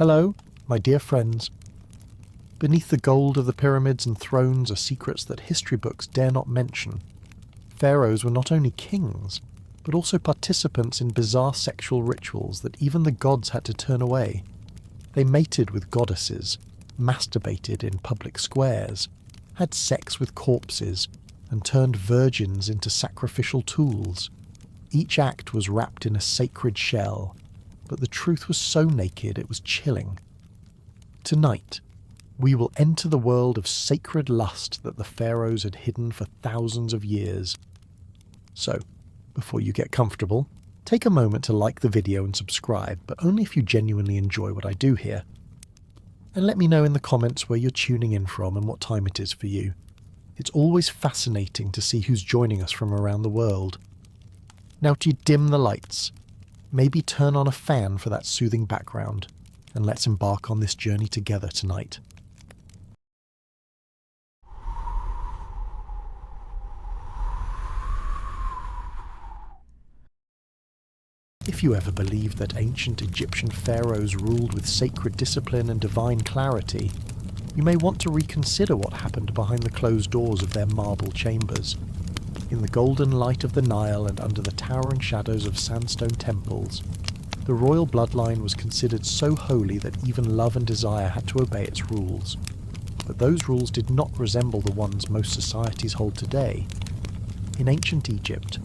Hello, my dear friends. Beneath the gold of the pyramids and thrones are secrets that history books dare not mention. Pharaohs were not only kings, but also participants in bizarre sexual rituals that even the gods had to turn away. They mated with goddesses, masturbated in public squares, had sex with corpses, and turned virgins into sacrificial tools. Each act was wrapped in a sacred shell, but the truth was so naked it was chilling. Tonight, we will enter the world of sacred lust that the pharaohs had hidden for thousands of years. So, before you get comfortable, take a moment to like the video and subscribe, but only if you genuinely enjoy what I do here. And let me know in the comments where you're tuning in from and what time it is for you. It's always fascinating to see who's joining us from around the world. Now to dim the lights, maybe turn on a fan for that soothing background, and let's embark on this journey together tonight. If you ever believed that ancient Egyptian pharaohs ruled with sacred discipline and divine clarity, you may want to reconsider what happened behind the closed doors of their marble chambers. In the golden light of the Nile and under the towering shadows of sandstone temples, the royal bloodline was considered so holy that even love and desire had to obey its rules. But those rules did not resemble the ones most societies hold today. In ancient Egypt,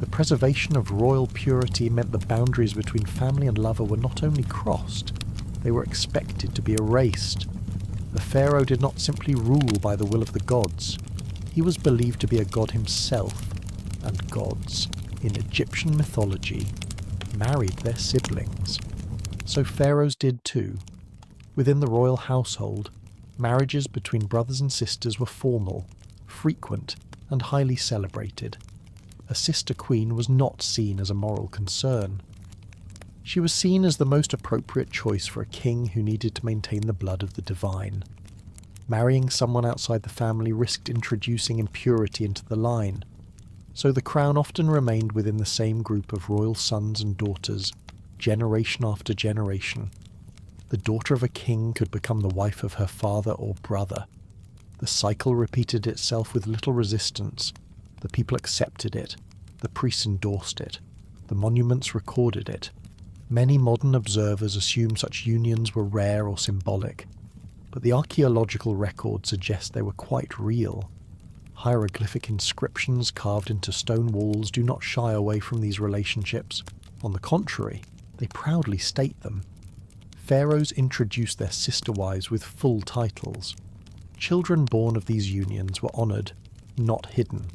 the preservation of royal purity meant the boundaries between family and lover were not only crossed, they were expected to be erased. The pharaoh did not simply rule by the will of the gods. He was believed to be a god himself, and gods, in Egyptian mythology, married their siblings. So pharaohs did too. Within the royal household, marriages between brothers and sisters were formal, frequent, and highly celebrated. A sister queen was not seen as a moral concern. She was seen as the most appropriate choice for a king who needed to maintain the blood of the divine. Marrying someone outside the family risked introducing impurity into the line, so the crown often remained within the same group of royal sons and daughters, generation after generation. The daughter of a king could become the wife of her father or brother. The cycle repeated itself with little resistance. The people accepted it, the priests endorsed it, the monuments recorded it. Many modern observers assume such unions were rare or symbolic, but the archaeological records suggest they were quite real. Hieroglyphic inscriptions carved into stone walls do not shy away from these relationships. On the contrary, they proudly state them. Pharaohs introduced their sister wives with full titles. Children born of these unions were honoured, not hidden.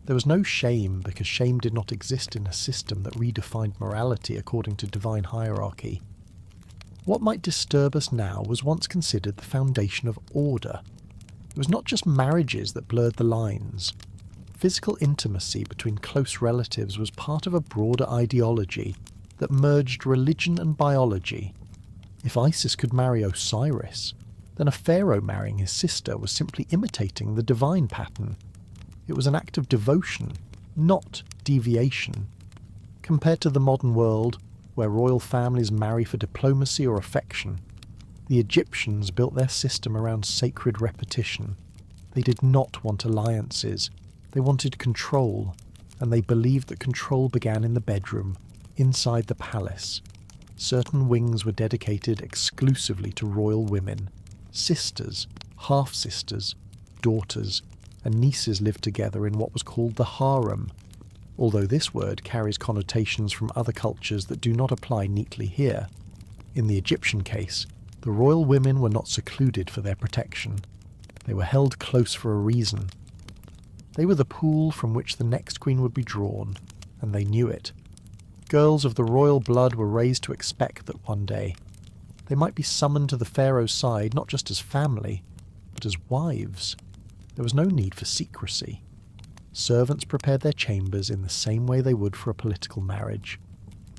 There was no shame because shame did not exist in a system that redefined morality according to divine hierarchy. What might disturb us now was once considered the foundation of order. It was not just marriages that blurred the lines. Physical intimacy between close relatives was part of a broader ideology that merged religion and biology. If Isis could marry Osiris, then a pharaoh marrying his sister was simply imitating the divine pattern. It was an act of devotion, not deviation. Compared to the modern world, where royal families marry for diplomacy or affection, the Egyptians built their system around sacred repetition. They did not want alliances, they wanted control, and they believed that control began in the bedroom, inside the palace. Certain wings were dedicated exclusively to royal women. Sisters, half-sisters, daughters, and nieces lived together in what was called the harem, although this word carries connotations from other cultures that do not apply neatly here. In the Egyptian case, the royal women were not secluded for their protection. They were held close for a reason. They were the pool from which the next queen would be drawn, and they knew it. Girls of the royal blood were raised to expect that one day they might be summoned to the pharaoh's side not just as family, but as wives. There was no need for secrecy. Servants prepared their chambers in the same way they would for a political marriage.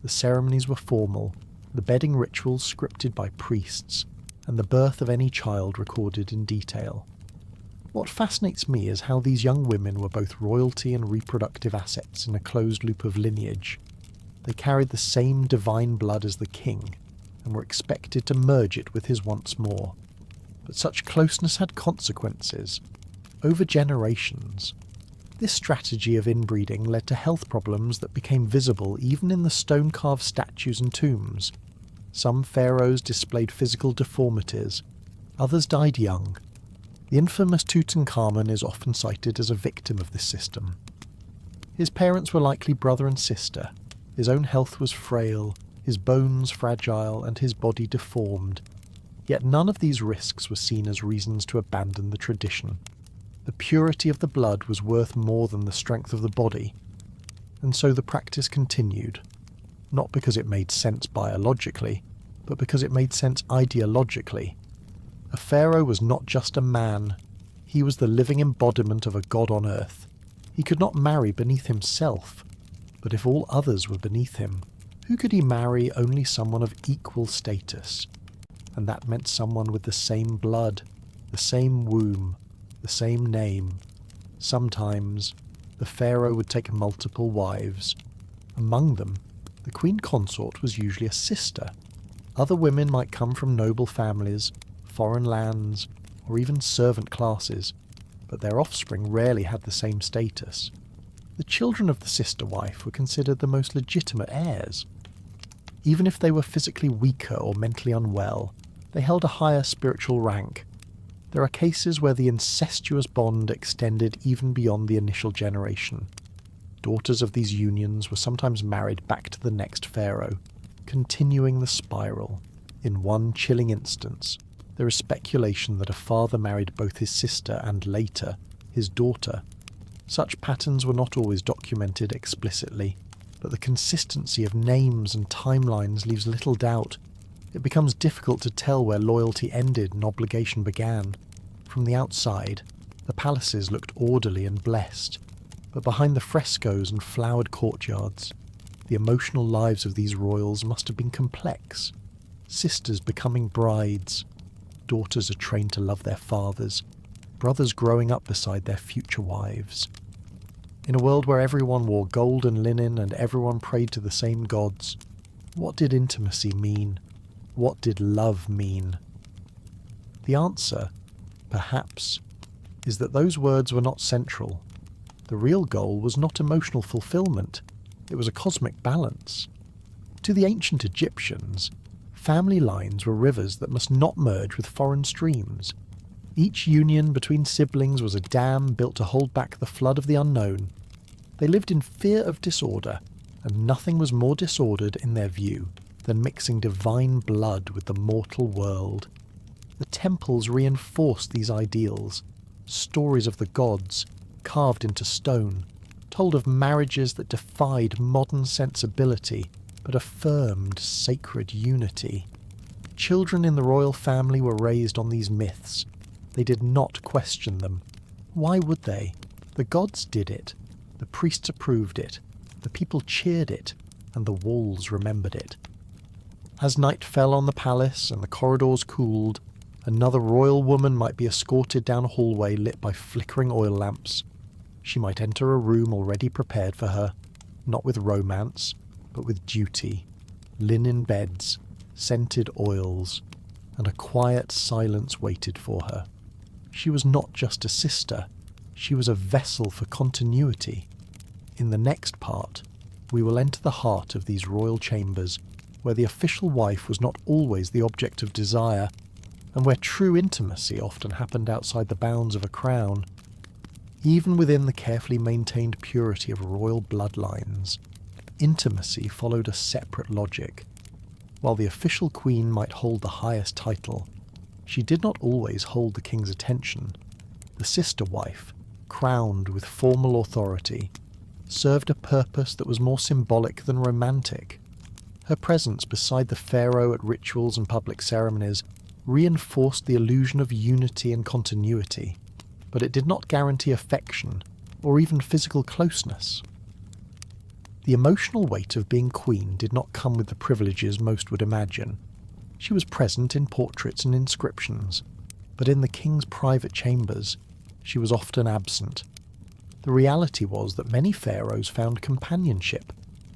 The ceremonies were formal, the bedding rituals scripted by priests, and the birth of any child recorded in detail. What fascinates me is how these young women were both royalty and reproductive assets in a closed loop of lineage. They carried the same divine blood as the king, and were expected to merge it with his once more. But such closeness had consequences. Over generations, this strategy of inbreeding led to health problems that became visible even in the stone-carved statues and tombs. Some pharaohs displayed physical deformities, others died young. The infamous Tutankhamun is often cited as a victim of this system. His parents were likely brother and sister. His own health was frail, his bones fragile, and his body deformed. Yet none of these risks were seen as reasons to abandon the tradition. The purity of the blood was worth more than the strength of the body, and so the practice continued, not because it made sense biologically, but because it made sense ideologically. A pharaoh was not just a man, he was the living embodiment of a god on earth. He could not marry beneath himself, but if all others were beneath him, who could he marry? Only someone of equal status. And that meant someone with the same blood, the same womb, the same name. Sometimes, the pharaoh would take multiple wives. Among them, the queen consort was usually a sister. Other women might come from noble families, foreign lands, or even servant classes, but their offspring rarely had the same status. The children of the sister wife were considered the most legitimate heirs. Even if they were physically weaker or mentally unwell, they held a higher spiritual rank. There are cases where the incestuous bond extended even beyond the initial generation. Daughters of these unions were sometimes married back to the next pharaoh, continuing the spiral. In one chilling instance, there is speculation that a father married both his sister and, later, his daughter. Such patterns were not always documented explicitly, but the consistency of names and timelines leaves little doubt. It becomes difficult to tell where loyalty ended and obligation began. From the outside, the palaces looked orderly and blessed, but behind the frescoes and flowered courtyards, the emotional lives of these royals must have been complex. Sisters becoming brides, daughters are trained to love their fathers, brothers growing up beside their future wives. In a world where everyone wore gold and linen and everyone prayed to the same gods, what did intimacy mean? What did love mean? The answer, perhaps, is that those words were not central. The real goal was not emotional fulfillment, it was a cosmic balance. To the ancient Egyptians, family lines were rivers that must not merge with foreign streams. Each union between siblings was a dam built to hold back the flood of the unknown. They lived in fear of disorder, and nothing was more disordered in their view than mixing divine blood with the mortal world. The temples reinforced these ideals, stories of the gods, carved into stone, told of marriages that defied modern sensibility but affirmed sacred unity. Children in the royal family were raised on these myths. They did not question them. Why would they? The gods did it. The priests approved it. The people cheered it, and the walls remembered it. As night fell on the palace and the corridors cooled, another royal woman might be escorted down a hallway lit by flickering oil lamps. She might enter a room already prepared for her, not with romance, but with duty. Linen beds, scented oils, and a quiet silence waited for her. She was not just a sister, she was a vessel for continuity. In the next part, we will enter the heart of these royal chambers, where the official wife was not always the object of desire, and where true intimacy often happened outside the bounds of a crown. Even within the carefully maintained purity of royal bloodlines, intimacy followed a separate logic. While the official queen might hold the highest title, she did not always hold the king's attention. The sister wife, crowned with formal authority, served a purpose that was more symbolic than romantic. Her presence beside the pharaoh at rituals and public ceremonies reinforced the illusion of unity and continuity, but it did not guarantee affection or even physical closeness. The emotional weight of being queen did not come with the privileges most would imagine. She was present in portraits and inscriptions, but in the king's private chambers, she was often absent. The reality was that many pharaohs found companionship,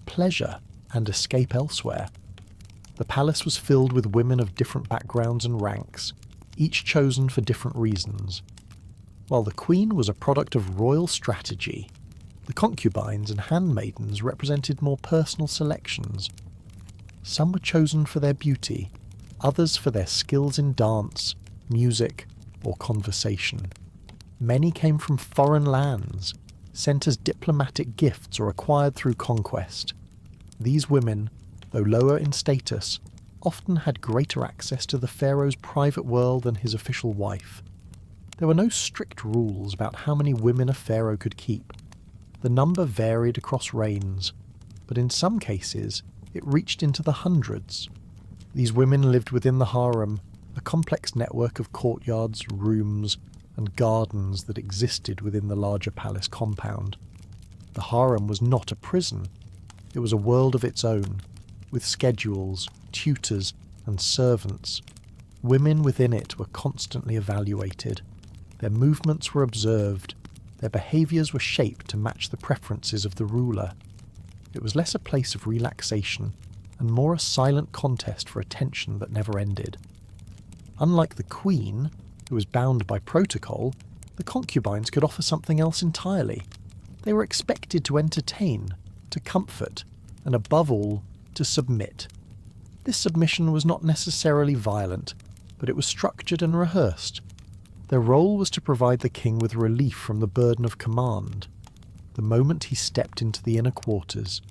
pleasure, and escape elsewhere. The palace was filled with women of different backgrounds and ranks, each chosen for different reasons. While the queen was a product of royal strategy, the concubines and handmaidens represented more personal selections. Some were chosen for their beauty, others for their skills in dance, music, or conversation. Many came from foreign lands, sent as diplomatic gifts or acquired through conquest. These women, though lower in status, often had greater access to the pharaoh's private world than his official wife. There were no strict rules about how many women a pharaoh could keep. The number varied across reigns, but in some cases it reached into the hundreds. These women lived within the harem, a complex network of courtyards, rooms, and gardens that existed within the larger palace compound. The harem was not a prison. It was a world of its own, with schedules, tutors, and servants. Women within it were constantly evaluated. Their movements were observed. Their behaviours were shaped to match the preferences of the ruler. It was less a place of relaxation and more a silent contest for attention that never ended. Unlike the queen, who was bound by protocol, the concubines could offer something else entirely. They were expected to entertain, to comfort, and above all, to submit. This submission was not necessarily violent, but it was structured and rehearsed. Their role was to provide the king with relief from the burden of command. The moment he stepped into the inner quarters,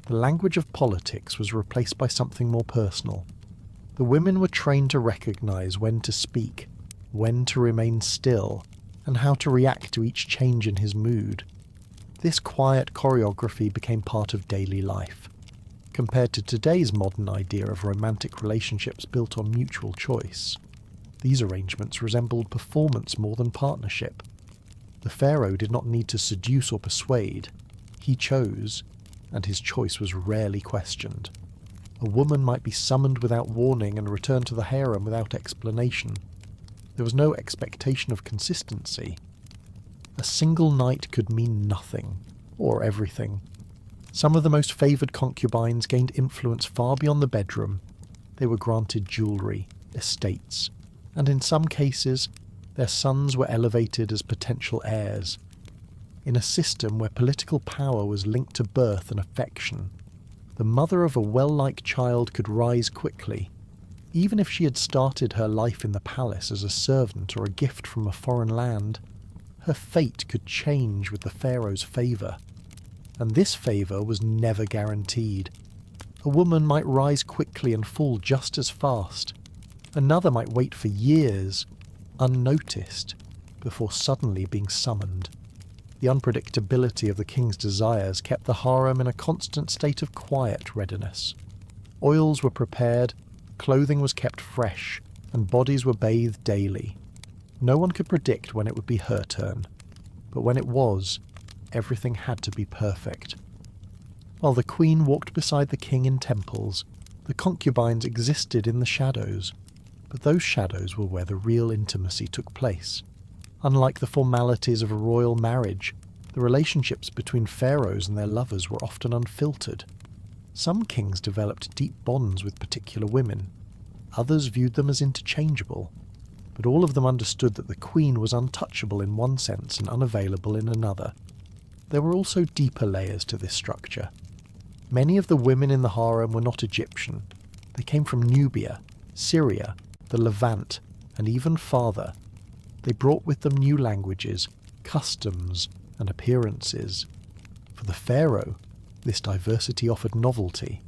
the language of politics was replaced by something more personal. The women were trained to recognize when to speak, when to remain still, and how to react to each change in his mood. This quiet choreography became part of daily life. Compared to today's modern idea of romantic relationships built on mutual choice, these arrangements resembled performance more than partnership. The pharaoh did not need to seduce or persuade. He chose, and his choice was rarely questioned. A woman might be summoned without warning and returned to the harem without explanation. There was no expectation of consistency. A single night could mean nothing, or everything. Some of the most favoured concubines gained influence far beyond the bedroom. They were granted jewellery, estates, and in some cases, their sons were elevated as potential heirs. In a system where political power was linked to birth and affection, the mother of a well-liked child could rise quickly. Even if she had started her life in the palace as a servant or a gift from a foreign land, her fate could change with the pharaoh's favour. And this favour was never guaranteed. A woman might rise quickly and fall just as fast. Another might wait for years, unnoticed, before suddenly being summoned. The unpredictability of the king's desires kept the harem in a constant state of quiet readiness. Oils were prepared, clothing was kept fresh, and bodies were bathed daily. No one could predict when it would be her turn, but when it was, everything had to be perfect. While the queen walked beside the king in temples, the concubines existed in the shadows, but those shadows were where the real intimacy took place. Unlike the formalities of a royal marriage, the relationships between pharaohs and their lovers were often unfiltered. Some kings developed deep bonds with particular women. Others viewed them as interchangeable. But all of them understood that the queen was untouchable in one sense and unavailable in another. There were also deeper layers to this structure. Many of the women in the harem were not Egyptian. They came from Nubia, Syria, the Levant, and even farther. They brought with them new languages, customs, and appearances. For the pharaoh, this diversity offered novelty.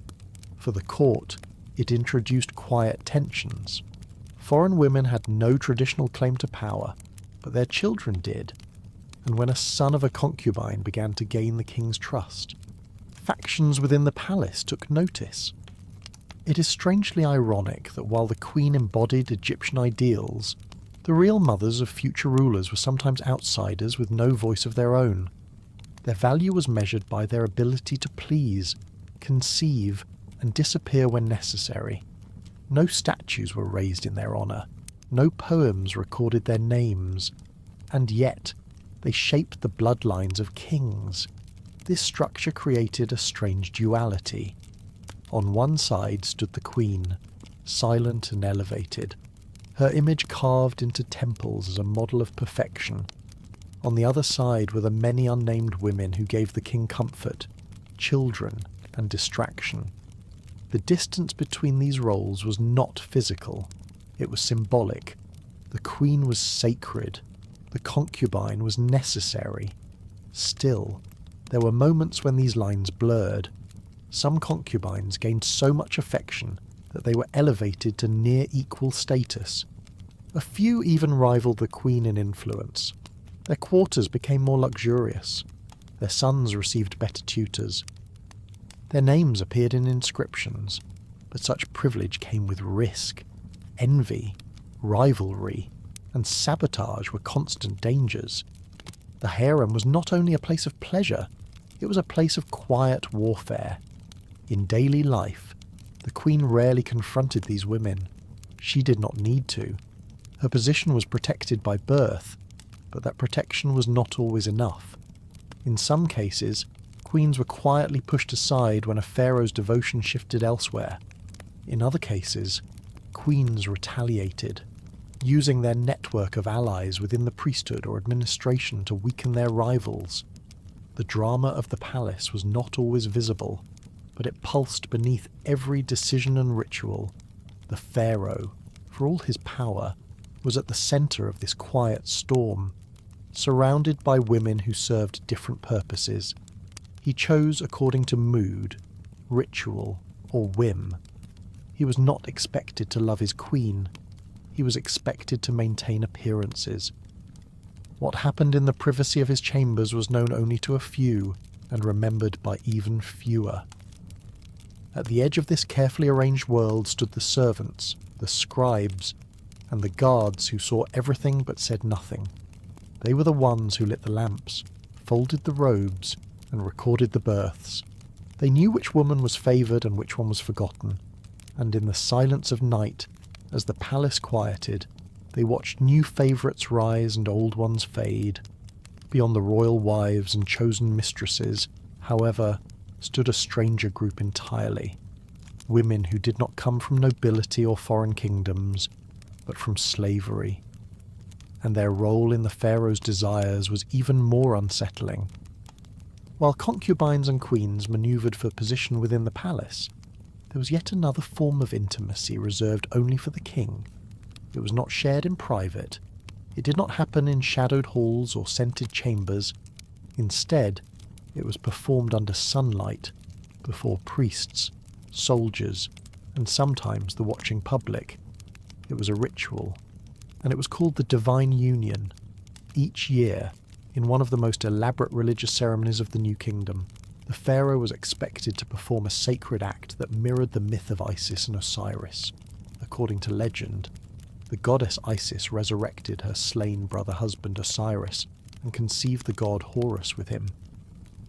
For the court, it introduced quiet tensions. Foreign women had no traditional claim to power, but their children did. And when a son of a concubine began to gain the king's trust, factions within the palace took notice. It is strangely ironic that while the queen embodied Egyptian ideals, the real mothers of future rulers were sometimes outsiders with no voice of their own. Their value was measured by their ability to please, conceive, and disappear when necessary. No statues were raised in their honour, no poems recorded their names, and yet they shaped the bloodlines of kings. This structure created a strange duality. On one side stood the queen, silent and elevated, her image carved into temples as a model of perfection. On the other side were the many unnamed women who gave the king comfort, children, and distraction. The distance between these roles was not physical, it was symbolic. The queen was sacred, the concubine was necessary. Still, there were moments when these lines blurred. Some concubines gained so much affection that they were elevated to near equal status. A few even rivaled the queen in influence. Their quarters became more luxurious. Their sons received better tutors. Their names appeared in inscriptions, but such privilege came with risk. Envy, rivalry, and sabotage were constant dangers. The harem was not only a place of pleasure, it was a place of quiet warfare. In daily life, the queen rarely confronted these women. She did not need to. Her position was protected by birth, but that protection was not always enough. In some cases, queens were quietly pushed aside when a pharaoh's devotion shifted elsewhere. In other cases, queens retaliated, using their network of allies within the priesthood or administration to weaken their rivals. The drama of the palace was not always visible, but it pulsed beneath every decision and ritual. The pharaoh, for all his power, was at the centre of this quiet storm. Surrounded by women who served different purposes, he chose according to mood, ritual, or whim. He was not expected to love his queen. He was expected to maintain appearances. What happened in the privacy of his chambers was known only to a few, and remembered by even fewer. At the edge of this carefully arranged world stood the servants, the scribes, and the guards who saw everything but said nothing. They were the ones who lit the lamps, folded the robes, and recorded the births. They knew which woman was favoured and which one was forgotten, and in the silence of night, as the palace quieted, they watched new favourites rise and old ones fade. Beyond the royal wives and chosen mistresses, however, stood a stranger group entirely. Women who did not come from nobility or foreign kingdoms, but from slavery. And their role in the pharaoh's desires was even more unsettling. While concubines and queens manoeuvred for position within the palace, there was yet another form of intimacy reserved only for the king. It was not shared in private. It did not happen in shadowed halls or scented chambers. Instead, it was performed under sunlight, before priests, soldiers, and sometimes the watching public. It was a ritual, and it was called the Divine Union. Each year, in one of the most elaborate religious ceremonies of the New Kingdom, the pharaoh was expected to perform a sacred act that mirrored the myth of Isis and Osiris. According to legend, the goddess Isis resurrected her slain brother-husband Osiris and conceived the god Horus with him.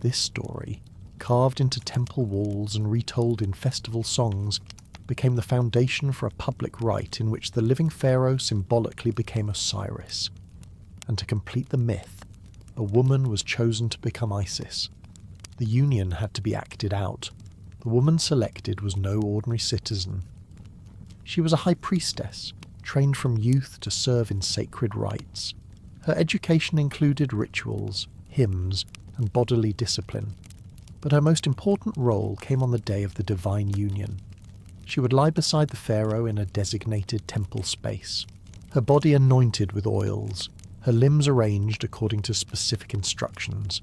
This story, carved into temple walls and retold in festival songs, became the foundation for a public rite in which the living pharaoh symbolically became Osiris. And to complete the myth, a woman was chosen to become Isis. The union had to be acted out. The woman selected was no ordinary citizen. She was a high priestess, trained from youth to serve in sacred rites. Her education included rituals, hymns, and bodily discipline. But her most important role came on the day of the Divine Union. She would lie beside the pharaoh in a designated temple space, her body anointed with oils, her limbs arranged according to specific instructions.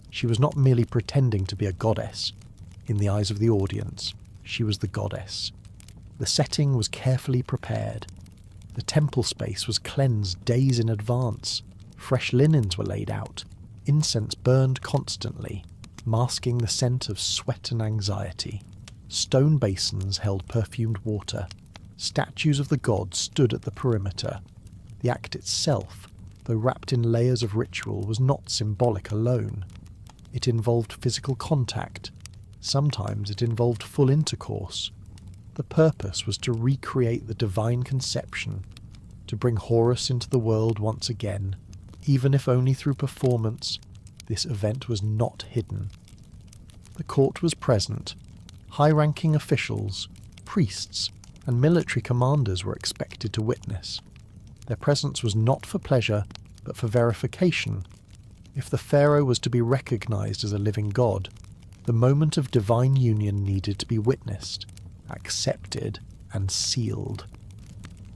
She was not merely pretending to be a goddess. In the eyes of the audience, she was the goddess. The setting was carefully prepared. The temple space was cleansed days in advance. Fresh linens were laid out. Incense burned constantly, masking the scent of sweat and anxiety. Stone basins held perfumed water. Statues of the gods stood at the perimeter. The act itself, though wrapped in layers of ritual, was not symbolic alone. It involved physical contact. Sometimes it involved full intercourse. The purpose was to recreate the divine conception, to bring Horus into the world once again. Even if only through performance, this event was not hidden. The court was present. High-ranking officials, priests, and military commanders were expected to witness. Their presence was not for pleasure, but for verification. If the pharaoh was to be recognized as a living god, the moment of divine union needed to be witnessed, accepted, and sealed.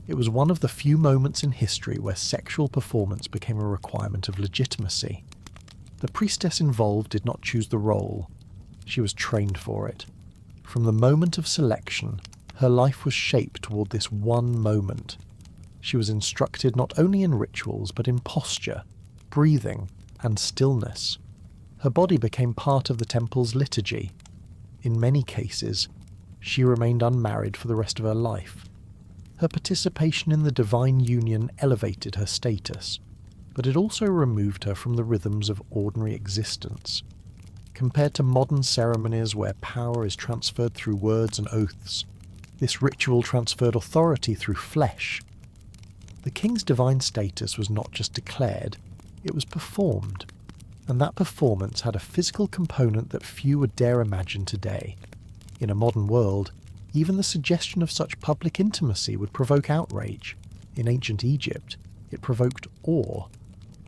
It was one of the few moments in history where sexual performance became a requirement of legitimacy. The priestess involved did not choose the role. She was trained for it. From the moment of selection, her life was shaped toward this one moment. She was instructed not only in rituals but in posture, breathing, and stillness. Her body became part of the temple's liturgy. In many cases, she remained unmarried for the rest of her life. Her participation in the divine union elevated her status, but it also removed her from the rhythms of ordinary existence. Compared to modern ceremonies where power is transferred through words and oaths, this ritual transferred authority through flesh. The king's divine status was not just declared, it was performed, and that performance had a physical component that few would dare imagine today. In a modern world, even the suggestion of such public intimacy would provoke outrage. In ancient Egypt, it provoked awe.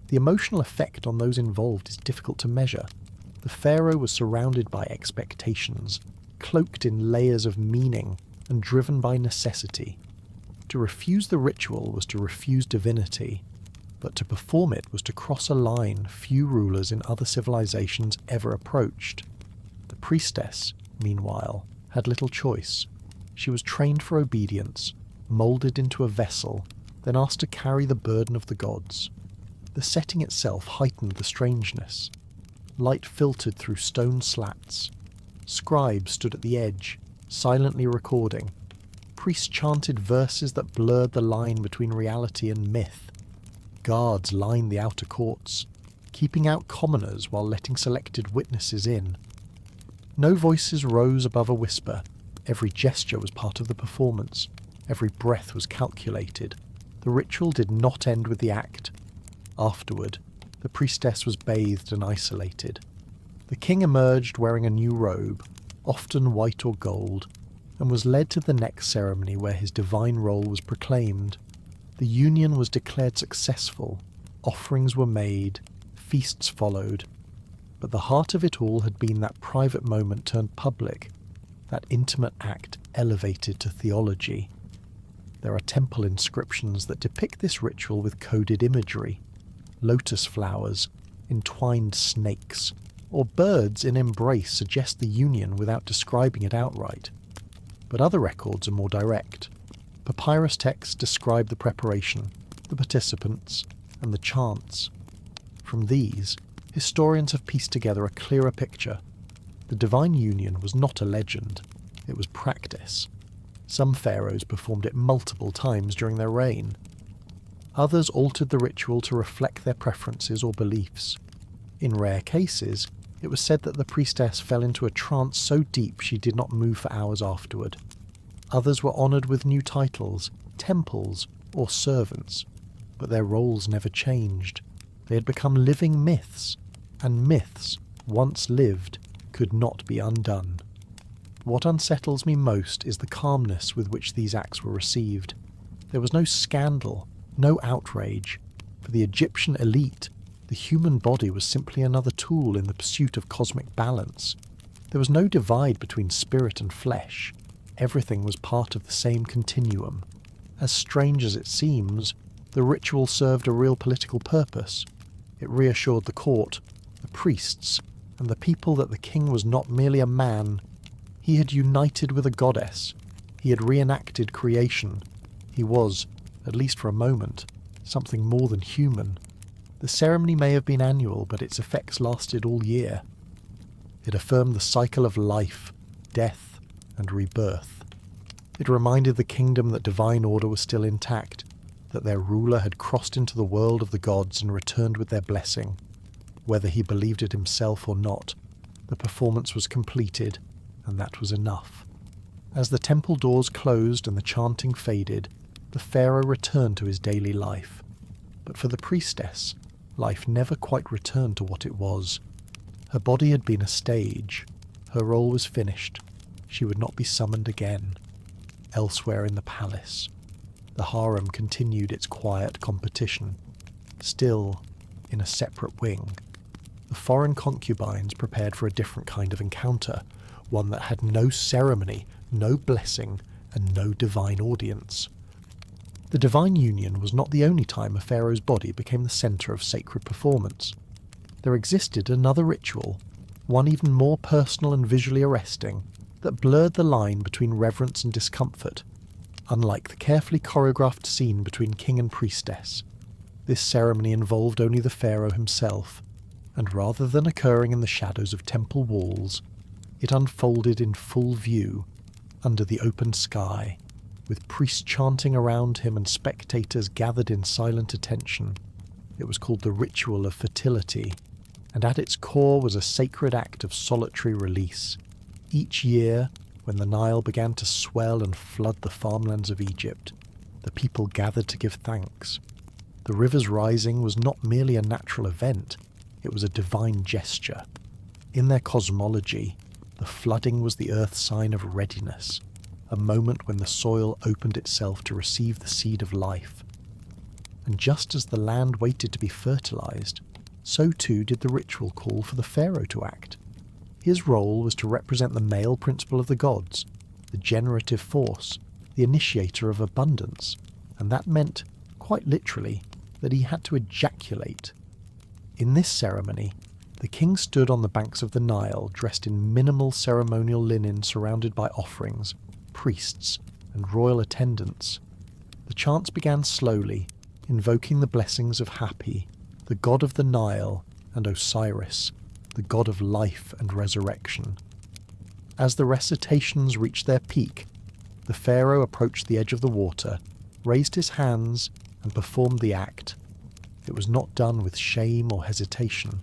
The emotional effect on those involved is difficult to measure. The pharaoh was surrounded by expectations, cloaked in layers of meaning, and driven by necessity. To refuse the ritual was to refuse divinity, but to perform it was to cross a line few rulers in other civilizations ever approached. The priestess, meanwhile, had little choice. She was trained for obedience, moulded into a vessel, then asked to carry the burden of the gods. The setting itself heightened the strangeness. Light filtered through stone slats. Scribes stood at the edge, silently recording. Priests chanted verses that blurred the line between reality and myth. Guards lined the outer courts, keeping out commoners while letting selected witnesses in. No voices rose above a whisper. Every gesture was part of the performance. Every breath was calculated. The ritual did not end with the act. Afterward, the priestess was bathed and isolated. The king emerged wearing a new robe, often white or gold, and was led to the next ceremony where his divine role was proclaimed. The union was declared successful, offerings were made, feasts followed, but the heart of it all had been that private moment turned public, that intimate act elevated to theology. There are temple inscriptions that depict this ritual with coded imagery. Lotus flowers, entwined snakes, or birds in embrace suggest the union without describing it outright. But other records are more direct. Papyrus texts describe the preparation, the participants, and the chants. From these, historians have pieced together a clearer picture. The divine union was not a legend, it was practice. Some pharaohs performed it multiple times during their reign. Others altered the ritual to reflect their preferences or beliefs. In rare cases, it was said that the priestess fell into a trance so deep she did not move for hours afterward. Others were honoured with new titles, temples, or servants, but their roles never changed. They had become living myths, and myths, once lived, could not be undone. What unsettles me most is the calmness with which these acts were received. There was no scandal, no outrage. For the Egyptian elite, the human body was simply another tool in the pursuit of cosmic balance. There was no divide between spirit and flesh. Everything was part of the same continuum. As strange as it seems, the ritual served a real political purpose. It reassured the court, the priests, and the people that the king was not merely a man. He had united with a goddess. He had reenacted creation. He was, at least for a moment, something more than human. The ceremony may have been annual, but its effects lasted all year. It affirmed the cycle of life, death, and rebirth. It reminded the kingdom that divine order was still intact, that their ruler had crossed into the world of the gods and returned with their blessing. Whether he believed it himself or not, the performance was completed, and that was enough. As the temple doors closed and the chanting faded, the pharaoh returned to his daily life. But for the priestess, life never quite returned to what it was. Her body had been a stage. Her role was finished. she would not be summoned again. Elsewhere in the palace, the harem continued its quiet competition. Still, in a separate wing, the foreign concubines prepared for a different kind of encounter, one that had no ceremony, no blessing, and no divine audience. The divine union was not the only time a pharaoh's body became the centre of sacred performance. There existed another ritual, one even more personal and visually arresting, that blurred the line between reverence and discomfort. Unlike the carefully choreographed scene between king and priestess, this ceremony involved only the pharaoh himself, and rather than occurring in the shadows of temple walls, it unfolded in full view, under the open sky, with priests chanting around him and spectators gathered in silent attention. It was called the ritual of fertility, and at its core was a sacred act of solitary release. Each year, when the Nile began to swell and flood the farmlands of Egypt, the people gathered to give thanks. The river's rising was not merely a natural event, it was a divine gesture. In their cosmology, the flooding was the earth's sign of readiness, a moment when the soil opened itself to receive the seed of life. And just as the land waited to be fertilized, so too did the ritual call for the pharaoh to act. His role was to represent the male principle of the gods, the generative force, the initiator of abundance, and that meant, quite literally, that he had to ejaculate. In this ceremony, the king stood on the banks of the Nile dressed in minimal ceremonial linen surrounded by offerings, priests, and royal attendants. The chants began slowly, invoking the blessings of Hapi, the god of the Nile, and Osiris, the god of life and resurrection. As the recitations reached their peak, the pharaoh approached the edge of the water, raised his hands, and performed the act. It was not done with shame or hesitation.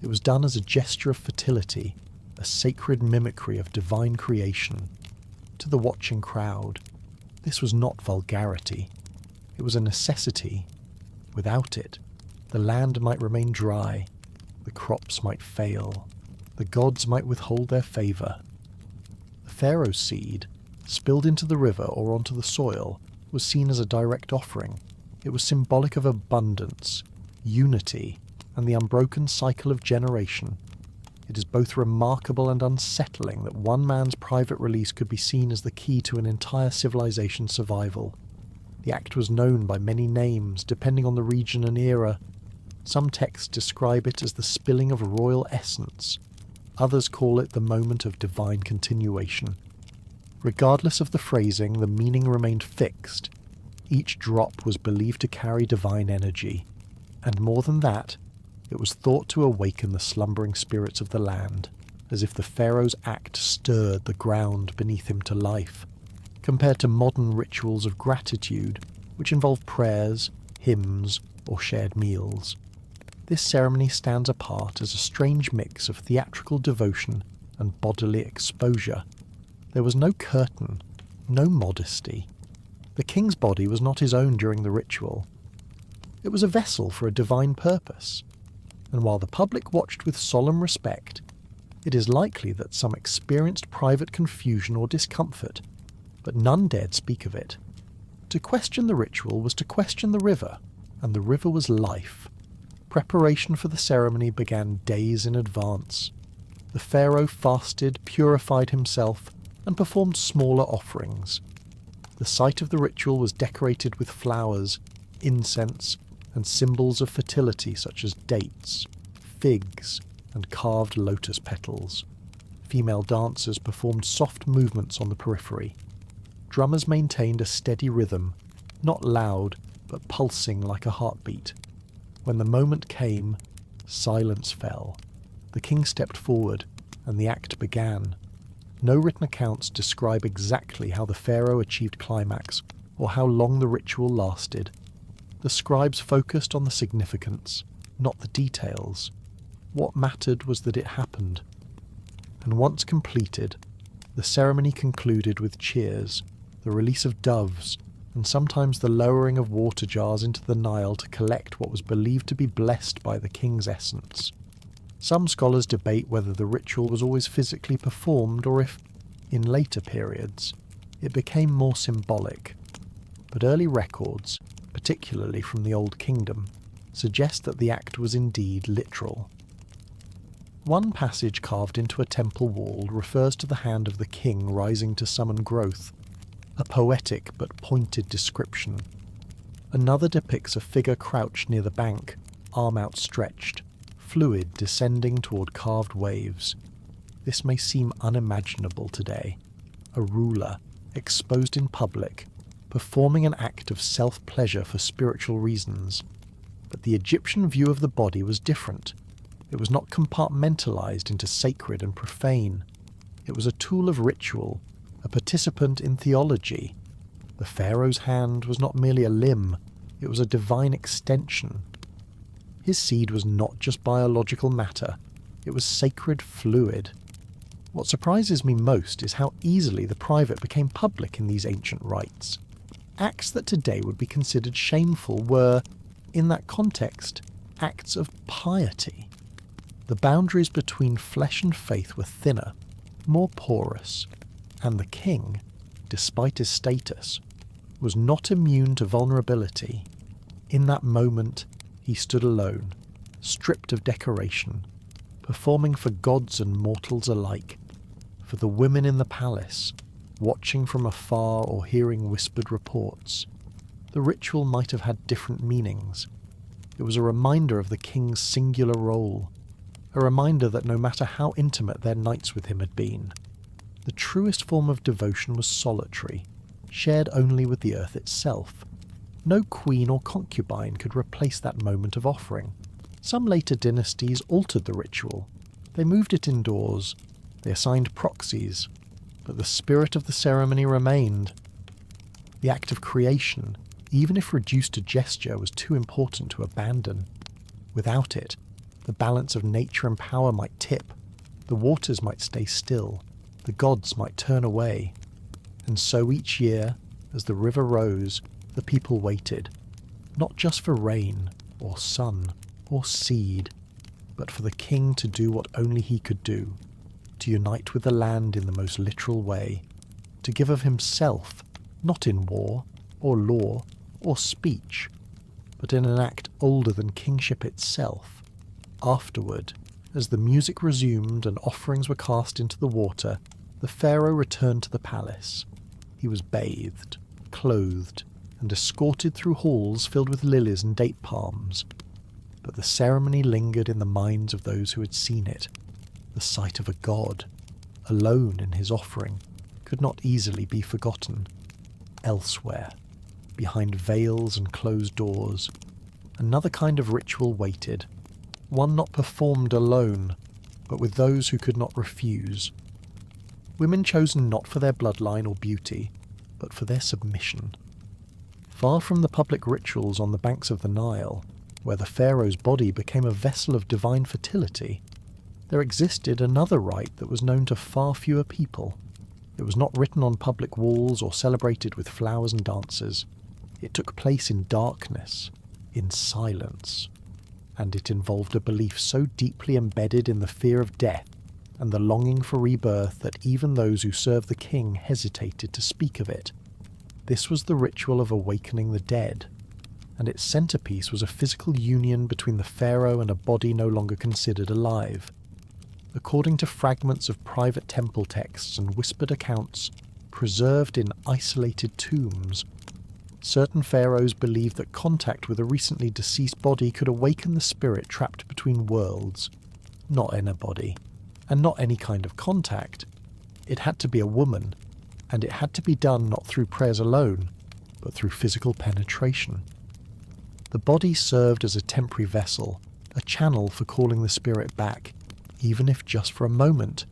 It was done as a gesture of fertility, a sacred mimicry of divine creation. To the watching crowd, this was not vulgarity. It was a necessity. Without it, the land might remain dry, the crops might fail, the gods might withhold their favour. The pharaoh's seed, spilled into the river or onto the soil, was seen as a direct offering. It was symbolic of abundance, unity, and the unbroken cycle of generation. It is both remarkable and unsettling that one man's private release could be seen as the key to an entire civilization's survival. The act was known by many names, depending on the region and era. Some texts describe it as the spilling of royal essence. Others call it the moment of divine continuation. Regardless of the phrasing, the meaning remained fixed. Each drop was believed to carry divine energy. And more than that, it was thought to awaken the slumbering spirits of the land, as if the pharaoh's act stirred the ground beneath him to life, compared to modern rituals of gratitude, which involve prayers, hymns, or shared meals. This ceremony stands apart as a strange mix of theatrical devotion and bodily exposure. There was no curtain, no modesty. The king's body was not his own during the ritual. It was a vessel for a divine purpose, and while the public watched with solemn respect, it is likely that some experienced private confusion or discomfort, but none dared speak of it. To question the ritual was to question the river, and the river was life. Preparation for the ceremony began days in advance. The pharaoh fasted, purified himself, and performed smaller offerings. The site of the ritual was decorated with flowers, incense, and symbols of fertility such as dates, figs, and carved lotus petals. Female dancers performed soft movements on the periphery. Drummers maintained a steady rhythm, not loud, but pulsing like a heartbeat. When the moment came, silence fell. The king stepped forward, and the act began. No written accounts describe exactly how the pharaoh achieved climax, or how long the ritual lasted. The scribes focused on the significance, not the details. What mattered was that it happened. And once completed, the ceremony concluded with cheers, the release of doves, and sometimes the lowering of water jars into the Nile to collect what was believed to be blessed by the king's essence. Some scholars debate whether the ritual was always physically performed or if, In later periods, it became more symbolic, but early records, particularly from the Old Kingdom, suggest that the act was indeed literal. One passage carved into a temple wall refers to the hand of the king rising to summon growth, a poetic but pointed description. Another depicts a figure crouched near the bank, arm outstretched, fluid descending toward carved waves. This may seem unimaginable today. A ruler, exposed in public, performing an act of self-pleasure for spiritual reasons. But the Egyptian view of the body was different. It was not compartmentalized into sacred and profane. It was a tool of ritual, a participant in theology. The pharaoh's hand was not merely a limb, it was a divine extension. His seed was not just biological matter, it was sacred fluid. What surprises me most is how easily the private became public in these ancient rites. Acts that today would be considered shameful were, in that context, acts of piety. The boundaries between flesh and faith were thinner, more porous, and the king, despite his status, was not immune to vulnerability. In that moment, he stood alone, stripped of decoration, performing for gods and mortals alike, for the women in the palace, watching from afar or hearing whispered reports. The ritual might have had different meanings. It was a reminder of the king's singular role, a reminder that no matter how intimate their nights with him had been, the truest form of devotion was solitary, shared only with the earth itself. No queen or concubine could replace that moment of offering. Some later dynasties altered the ritual. They moved it indoors, they assigned proxies, but the spirit of the ceremony remained. The act of creation, even if reduced to gesture, was too important to abandon. Without it, the balance of nature and power might tip, the waters might stay still, the gods might turn away. And so each year, as the river rose, the people waited, not just for rain, or sun, or seed, but for the king to do what only he could do, to unite with the land in the most literal way, to give of himself, not in war, or law, or speech, but in an act older than kingship itself. Afterward, as the music resumed and offerings were cast into the water, the pharaoh returned to the palace. He was bathed, clothed, and escorted through halls filled with lilies and date palms. But the ceremony lingered in the minds of those who had seen it. The sight of a god, alone in his offering, could not easily be forgotten. Elsewhere, behind veils and closed doors, another kind of ritual waited, one not performed alone, but with those who could not refuse. Women chosen not for their bloodline or beauty, but for their submission. Far from the public rituals on the banks of the Nile, where the pharaoh's body became a vessel of divine fertility, there existed another rite that was known to far fewer people. It was not written on public walls or celebrated with flowers and dances. It took place in darkness, in silence, and it involved a belief so deeply embedded in the fear of death and the longing for rebirth that even those who served the king hesitated to speak of it. This was the ritual of awakening the dead, and its centerpiece was a physical union between the pharaoh and a body no longer considered alive. According to fragments of private temple texts and whispered accounts preserved in isolated tombs, certain pharaohs believed that contact with a recently deceased body could awaken the spirit trapped between worlds. Not in a body, and not any kind of contact. It had to be a woman, and it had to be done not through prayers alone, but through physical penetration. The body served as a temporary vessel, a channel for calling the spirit back, even if just for a moment.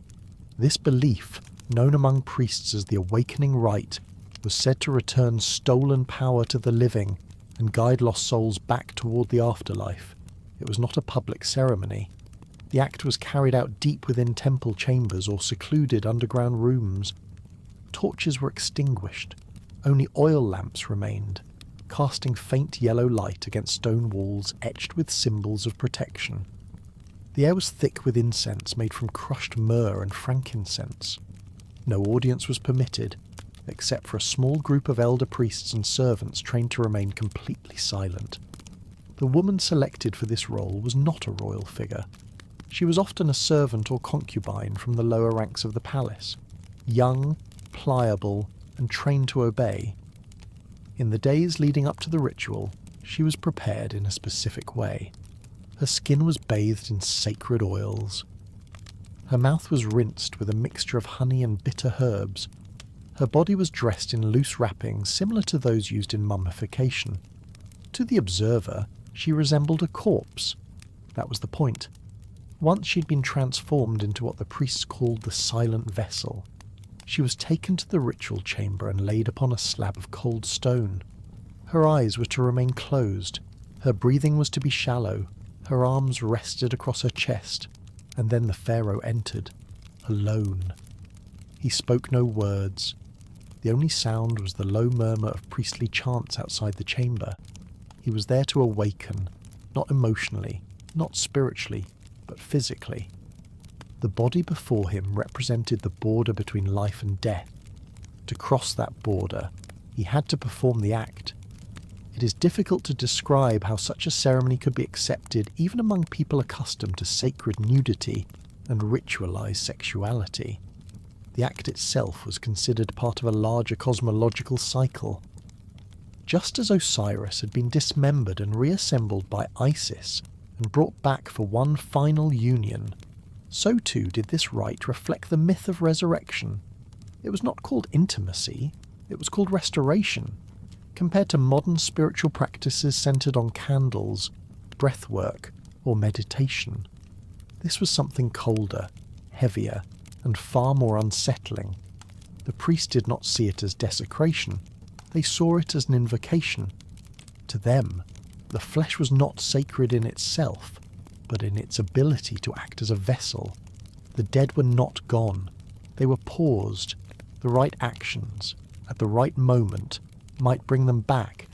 This belief, known among priests as the awakening rite, was said to return stolen power to the living and guide lost souls back toward the afterlife. It was not a public ceremony. The act was carried out deep within temple chambers or secluded underground rooms. Torches were extinguished. Only oil lamps remained, casting faint yellow light against stone walls etched with symbols of protection. The air was thick with incense made from crushed myrrh and frankincense. No audience was permitted, except for a small group of elder priests and servants trained to remain completely silent. The woman selected for this role was not a royal figure. She was often a servant or concubine from the lower ranks of the palace, young, pliable, and trained to obey. In the days leading up to the ritual, she was prepared in a specific way. Her skin was bathed in sacred oils. Her mouth was rinsed with a mixture of honey and bitter herbs. Her body was dressed in loose wrappings similar to those used in mummification. To the observer, she resembled a corpse. That was the point. Once she'd been transformed into what the priests called the silent vessel. She was taken to the ritual chamber and laid upon a slab of cold stone. Her eyes were to remain closed. Her breathing was to be shallow. Her arms rested across her chest. And then the Pharaoh entered, alone. He spoke no words. The only sound was the low murmur of priestly chants outside the chamber. He was there to awaken, not emotionally, not spiritually, but physically. The body before him represented the border between life and death. To cross that border, he had to perform the act. It is difficult to describe how such a ceremony could be accepted even among people accustomed to sacred nudity and ritualized sexuality. The act itself was considered part of a larger cosmological cycle. Just as Osiris had been dismembered and reassembled by Isis and brought back for one final union, so too did this rite reflect the myth of resurrection. It was not called intimacy, it was called restoration. Compared to modern spiritual practices centered on candles, breathwork, or meditation, this was something colder, heavier, and far more unsettling. The priest did not see it as desecration, they saw it as an invocation. To them, the flesh was not sacred in itself, but in its ability to act as a vessel. The dead were not gone, they were paused. The right actions, at the right moment, might bring them back.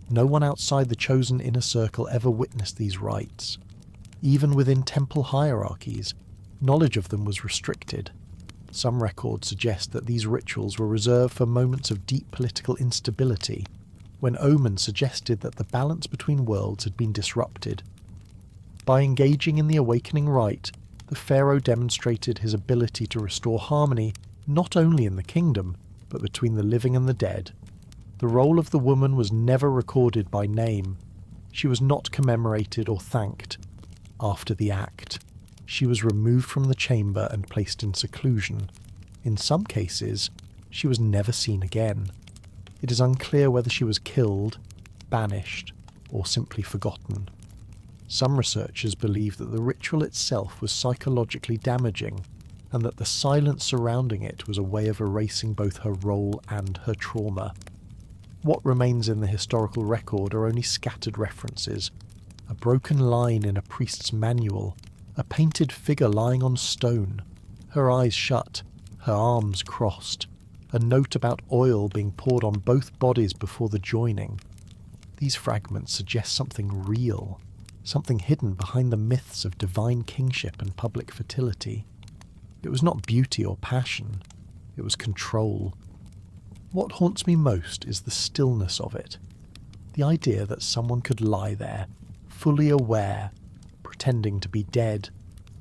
No one outside the chosen inner circle ever witnessed these rites. Even within temple hierarchies, knowledge of them was restricted. Some records suggest that these rituals were reserved for moments of deep political instability, when omens suggested that the balance between worlds had been disrupted. By engaging in the awakening rite, the pharaoh demonstrated his ability to restore harmony not only in the kingdom, but between the living and the dead. The role of the woman was never recorded by name. She was not commemorated or thanked. After the act, she was removed from the chamber and placed in seclusion. In some cases, she was never seen again. It is unclear whether she was killed, banished, or simply forgotten. Some researchers believe that the ritual itself was psychologically damaging, and that the silence surrounding it was a way of erasing both her role and her trauma. What remains in the historical record are only scattered references. A broken line in a priest's manual, a painted figure lying on stone, her eyes shut, her arms crossed, a note about oil being poured on both bodies before the joining. These fragments suggest something real, something hidden behind the myths of divine kingship and public fertility. It was not beauty or passion, it was control. What haunts me most is the stillness of it. The idea that someone could lie there, fully aware, pretending to be dead,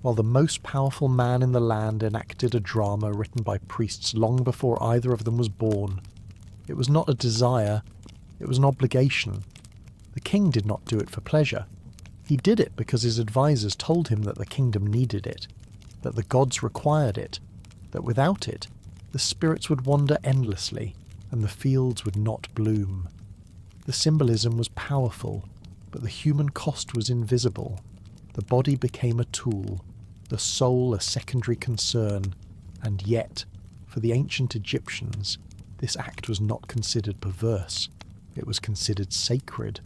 while the most powerful man in the land enacted a drama written by priests long before either of them was born. It was not a desire, it was an obligation. The king did not do it for pleasure. He did it because his advisors told him that the kingdom needed it, that the gods required it, that without it, the spirits would wander endlessly, and the fields would not bloom. The symbolism was powerful, but the human cost was invisible. The body became a tool, the soul a secondary concern, and yet, for the ancient Egyptians, this act was not considered perverse. It was considered sacred.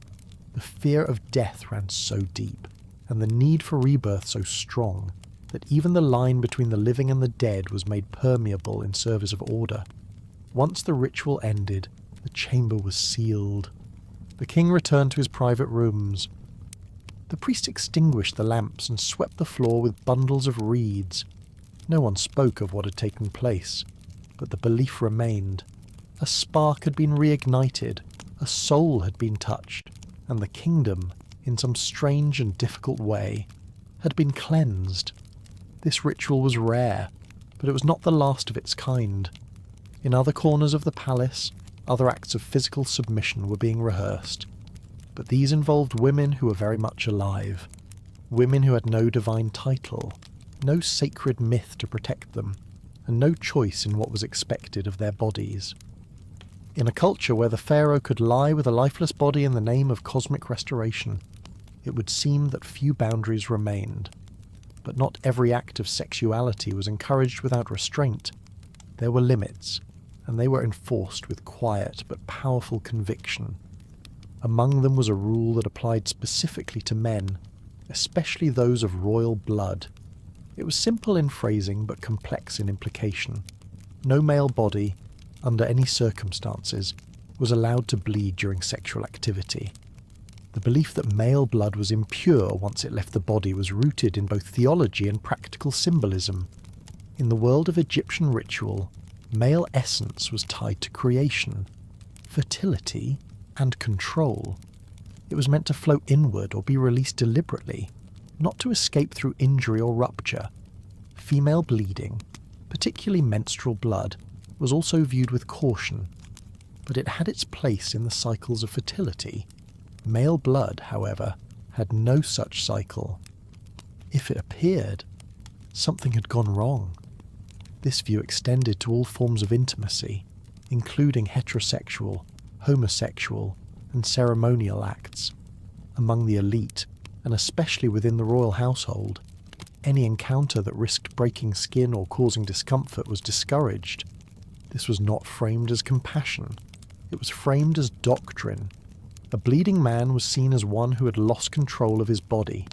The fear of death ran so deep, and the need for rebirth so strong, that even the line between the living and the dead was made permeable in service of order. Once the ritual ended, the chamber was sealed. The king returned to his private rooms. The priest extinguished the lamps and swept the floor with bundles of reeds. No one spoke of what had taken place. but the belief remained. A spark had been reignited, a soul had been touched, and the kingdom, in some strange and difficult way, had been cleansed. This ritual was rare, but it was not the last of its kind. In other corners of the palace, other acts of physical submission were being rehearsed, but these involved women who were very much alive, women who had no divine title, no sacred myth to protect them, and no choice in what was expected of their bodies. In a culture where the pharaoh could lie with a lifeless body in the name of cosmic restoration, it would seem that few boundaries remained. But not every act of sexuality was encouraged without restraint. There were limits, and they were enforced with quiet but powerful conviction. Among them was a rule that applied specifically to men, especially those of royal blood. It was simple in phrasing but complex in implication. No male body, under any circumstances, was allowed to bleed during sexual activity. The belief that male blood was impure once it left the body was rooted in both theology and practical symbolism. In the world of Egyptian ritual, male essence was tied to creation, fertility, and control. It was meant to flow inward or be released deliberately, not to escape through injury or rupture. Female bleeding, particularly menstrual blood, was also viewed with caution, but it had its place in the cycles of fertility. Male blood, however, had no such cycle. If it appeared, something had gone wrong. This view extended to all forms of intimacy, including heterosexual, homosexual, and ceremonial acts. Among the elite, and especially within the royal household, any encounter that risked breaking skin or causing discomfort was discouraged. This was not framed as compassion. It was framed as doctrine. A bleeding man was seen as one who had lost control of his body,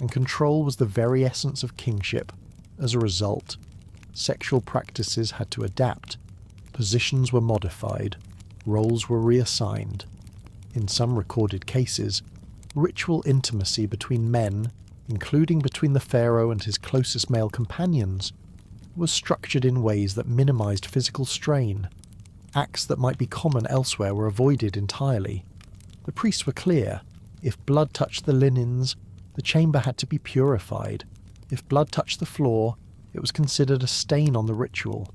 and control was the very essence of kingship. As a result, sexual practices had to adapt, positions were modified, roles were reassigned. In some recorded cases, ritual intimacy between men, including between the pharaoh and his closest male companions, was structured in ways that minimized physical strain. Acts that might be common elsewhere were avoided entirely. The priests were clear. If blood touched the linens, the chamber had to be purified. If blood touched the floor, it was considered a stain on the ritual.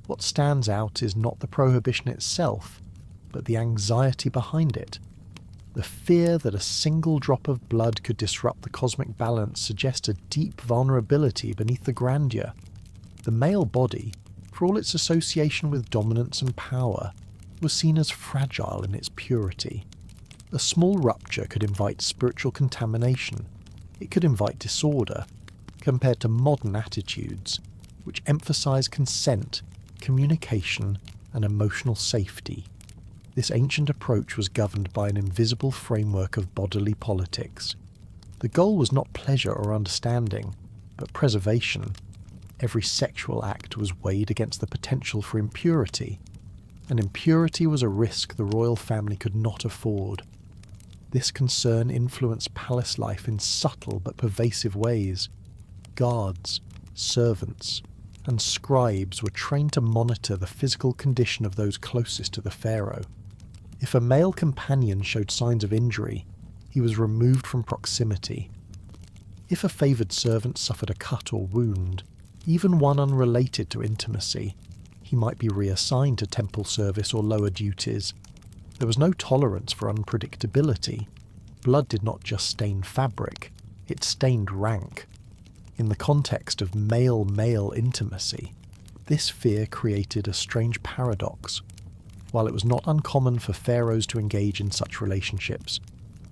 What stands out is not the prohibition itself, but the anxiety behind it. The fear that a single drop of blood could disrupt the cosmic balance suggests a deep vulnerability beneath the grandeur. The male body, for all its association with dominance and power, was seen as fragile in its purity. A small rupture could invite spiritual contamination. It could invite disorder, compared to modern attitudes, which emphasize consent, communication, and emotional safety. This ancient approach was governed by an invisible framework of bodily politics. The goal was not pleasure or understanding, but preservation. Every sexual act was weighed against the potential for impurity, and impurity was a risk the royal family could not afford. This concern influenced palace life in subtle but pervasive ways. Guards, servants, and scribes were trained to monitor the physical condition of those closest to the pharaoh. If a male companion showed signs of injury, he was removed from proximity. If a favoured servant suffered a cut or wound, even one unrelated to intimacy, he might be reassigned to temple service or lower duties. There was no tolerance for unpredictability. Blood did not just stain fabric, it stained rank. In the context of male-male intimacy, this fear created a strange paradox. While it was not uncommon for pharaohs to engage in such relationships,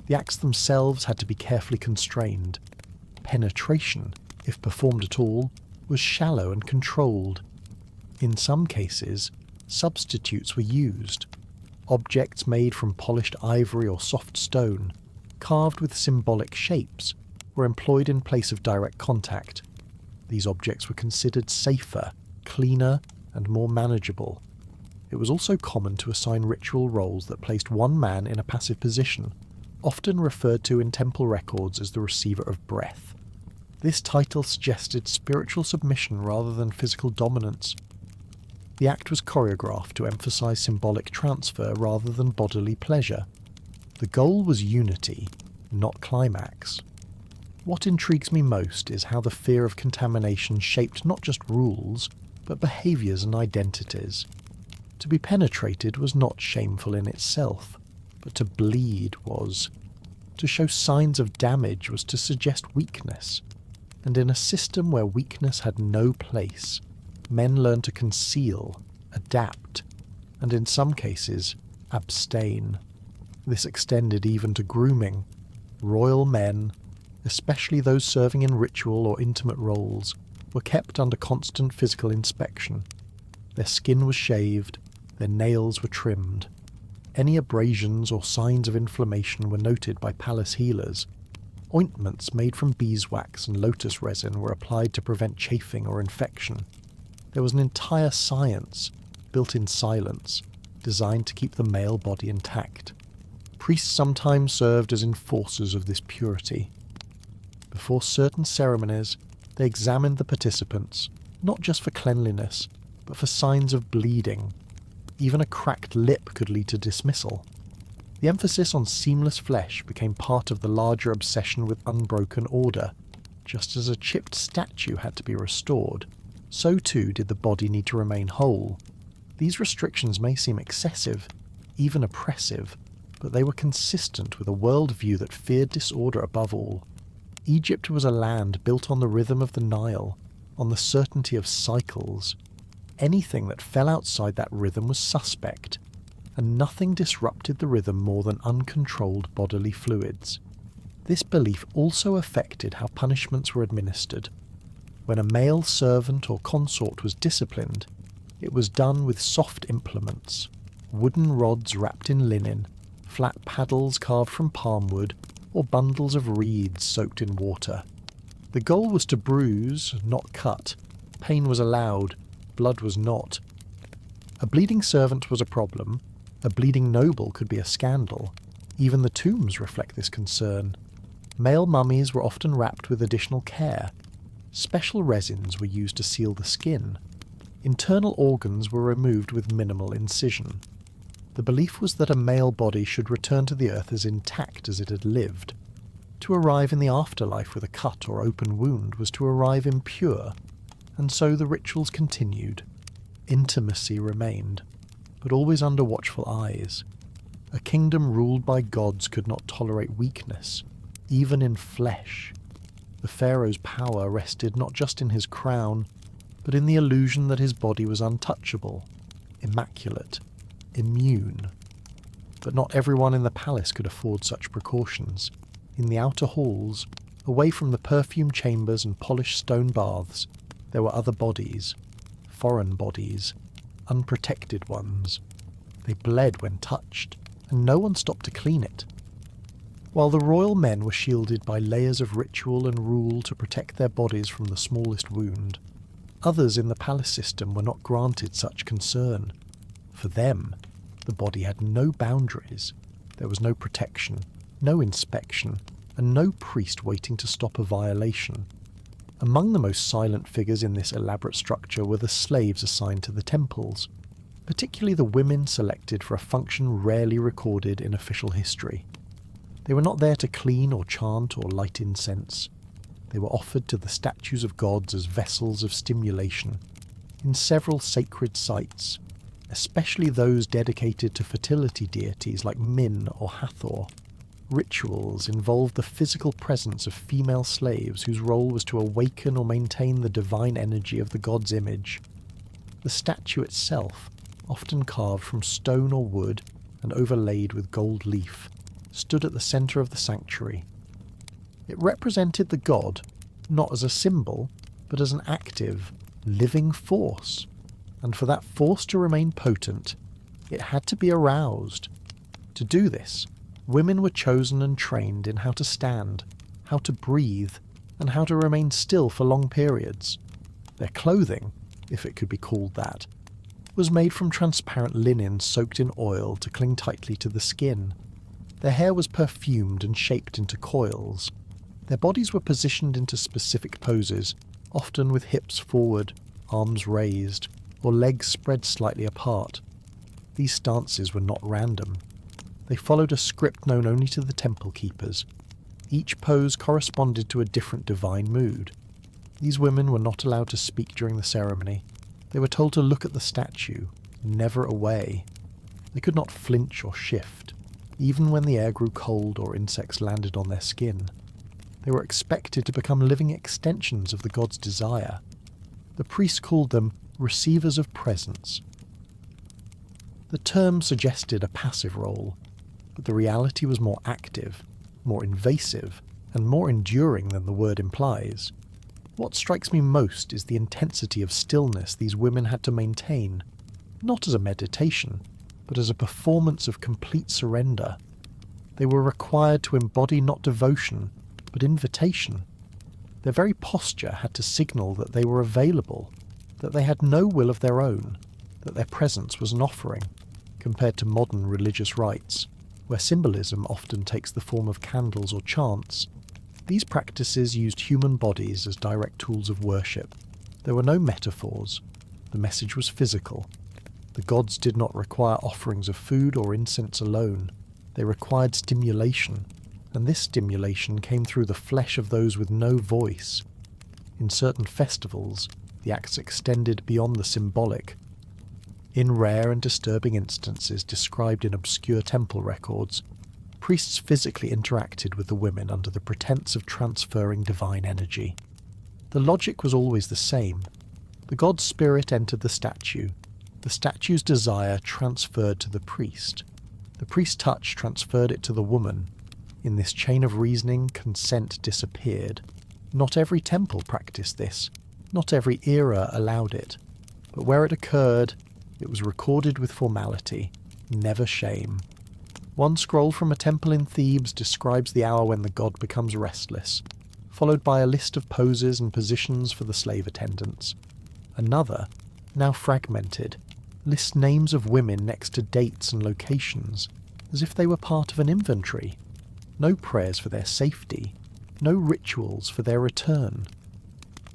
the acts themselves had to be carefully constrained. Penetration, if performed at all, was shallow and controlled. In some cases, substitutes were used. Objects made from polished ivory or soft stone, carved with symbolic shapes, were employed in place of direct contact. These objects were considered safer, cleaner, and more manageable. It was also common to assign ritual roles that placed one man in a passive position, often referred to in temple records as the receiver of breath. This title suggested spiritual submission rather than physical dominance. The act was choreographed to emphasize symbolic transfer rather than bodily pleasure. The goal was unity, not climax. What intrigues me most is how the fear of contamination shaped not just rules, but behaviours and identities. To be penetrated was not shameful in itself, but to bleed was. To show signs of damage was to suggest weakness, and in a system where weakness had no place, men learned to conceal, adapt, and in some cases, abstain. This extended even to grooming. Royal men, especially those serving in ritual or intimate roles, were kept under constant physical inspection. Their skin was shaved, their nails were trimmed. Any abrasions or signs of inflammation were noted by palace healers. Ointments made from beeswax and lotus resin were applied to prevent chafing or infection. There was an entire science, built in silence, designed to keep the male body intact. Priests sometimes served as enforcers of this purity. Before certain ceremonies, they examined the participants, not just for cleanliness, but for signs of bleeding. Even a cracked lip could lead to dismissal. The emphasis on seamless flesh became part of the larger obsession with unbroken order. Just as a chipped statue had to be restored, so too did the body need to remain whole. These restrictions may seem excessive, even oppressive, but they were consistent with a worldview that feared disorder above all. Egypt was a land built on the rhythm of the Nile, on the certainty of cycles. Anything that fell outside that rhythm was suspect, and nothing disrupted the rhythm more than uncontrolled bodily fluids. This belief also affected how punishments were administered. When a male servant or consort was disciplined, it was done with soft implements, wooden rods wrapped in linen, flat paddles carved from palm wood, or bundles of reeds soaked in water. The goal was to bruise, not cut. Pain was allowed, blood was not. A bleeding servant was a problem. A bleeding noble could be a scandal. Even the tombs reflect this concern. Male mummies were often wrapped with additional care. Special resins were used to seal the skin. Internal organs were removed with minimal incision. The belief was that a male body should return to the earth as intact as it had lived. To arrive in the afterlife with a cut or open wound was to arrive impure, and so the rituals continued. Intimacy remained, but always under watchful eyes. A kingdom ruled by gods could not tolerate weakness, even in flesh. The pharaoh's power rested not just in his crown, but in the illusion that his body was untouchable, immaculate, immune. But not everyone in the palace could afford such precautions. In the outer halls, away from the perfume chambers and polished stone baths, there were other bodies, foreign bodies, unprotected ones. They bled when touched, and no one stopped to clean it. While the royal men were shielded by layers of ritual and rule to protect their bodies from the smallest wound, others in the palace system were not granted such concern. For them, the body had no boundaries. There was no protection, no inspection, and no priest waiting to stop a violation. Among the most silent figures in this elaborate structure were the slaves assigned to the temples, particularly the women selected for a function rarely recorded in official history. They were not there to clean or chant or light incense. They were offered to the statues of gods as vessels of stimulation. In several sacred sites, especially those dedicated to fertility deities like Min or Hathor, rituals involved the physical presence of female slaves whose role was to awaken or maintain the divine energy of the god's image. The statue itself, often carved from stone or wood and overlaid with gold leaf, stood at the centre of the sanctuary. It represented the god, not as a symbol, but as an active, living force. And for that force to remain potent, it had to be aroused. To do this, women were chosen and trained in how to stand, how to breathe, and how to remain still for long periods. Their clothing, if it could be called that, was made from transparent linen soaked in oil to cling tightly to the skin. Their hair was perfumed and shaped into coils. Their bodies were positioned into specific poses, often with hips forward, arms raised, or legs spread slightly apart. These stances were not random. They followed a script known only to the temple keepers. Each pose corresponded to a different divine mood. These women were not allowed to speak during the ceremony. They were told to look at the statue, never away. They could not flinch or shift, even when the air grew cold or insects landed on their skin. They were expected to become living extensions of the god's desire. The priests called them receivers of presence. The term suggested a passive role, but the reality was more active, more invasive, and more enduring than the word implies. What strikes me most is the intensity of stillness these women had to maintain, not as a meditation, but as a performance of complete surrender. They were required to embody not devotion, but invitation. Their very posture had to signal that they were available, that they had no will of their own, that their presence was an offering, compared to modern religious rites, where symbolism often takes the form of candles or chants. These practices used human bodies as direct tools of worship. There were no metaphors. The message was physical. The gods did not require offerings of food or incense alone. They required stimulation, and this stimulation came through the flesh of those with no voice. In certain festivals, the acts extended beyond the symbolic. In rare and disturbing instances described in obscure temple records, priests physically interacted with the women under the pretense of transferring divine energy. The logic was always the same. The god's spirit entered the statue. The statue's desire transferred to the priest. The priest's touch transferred it to the woman. In this chain of reasoning, consent disappeared. Not every temple practiced this. Not every era allowed it. But where it occurred, it was recorded with formality, never shame. One scroll from a temple in Thebes describes the hour when the god becomes restless, followed by a list of poses and positions for the slave attendants. Another, now fragmented, lists names of women next to dates and locations, as if they were part of an inventory. No prayers for their safety, no rituals for their return.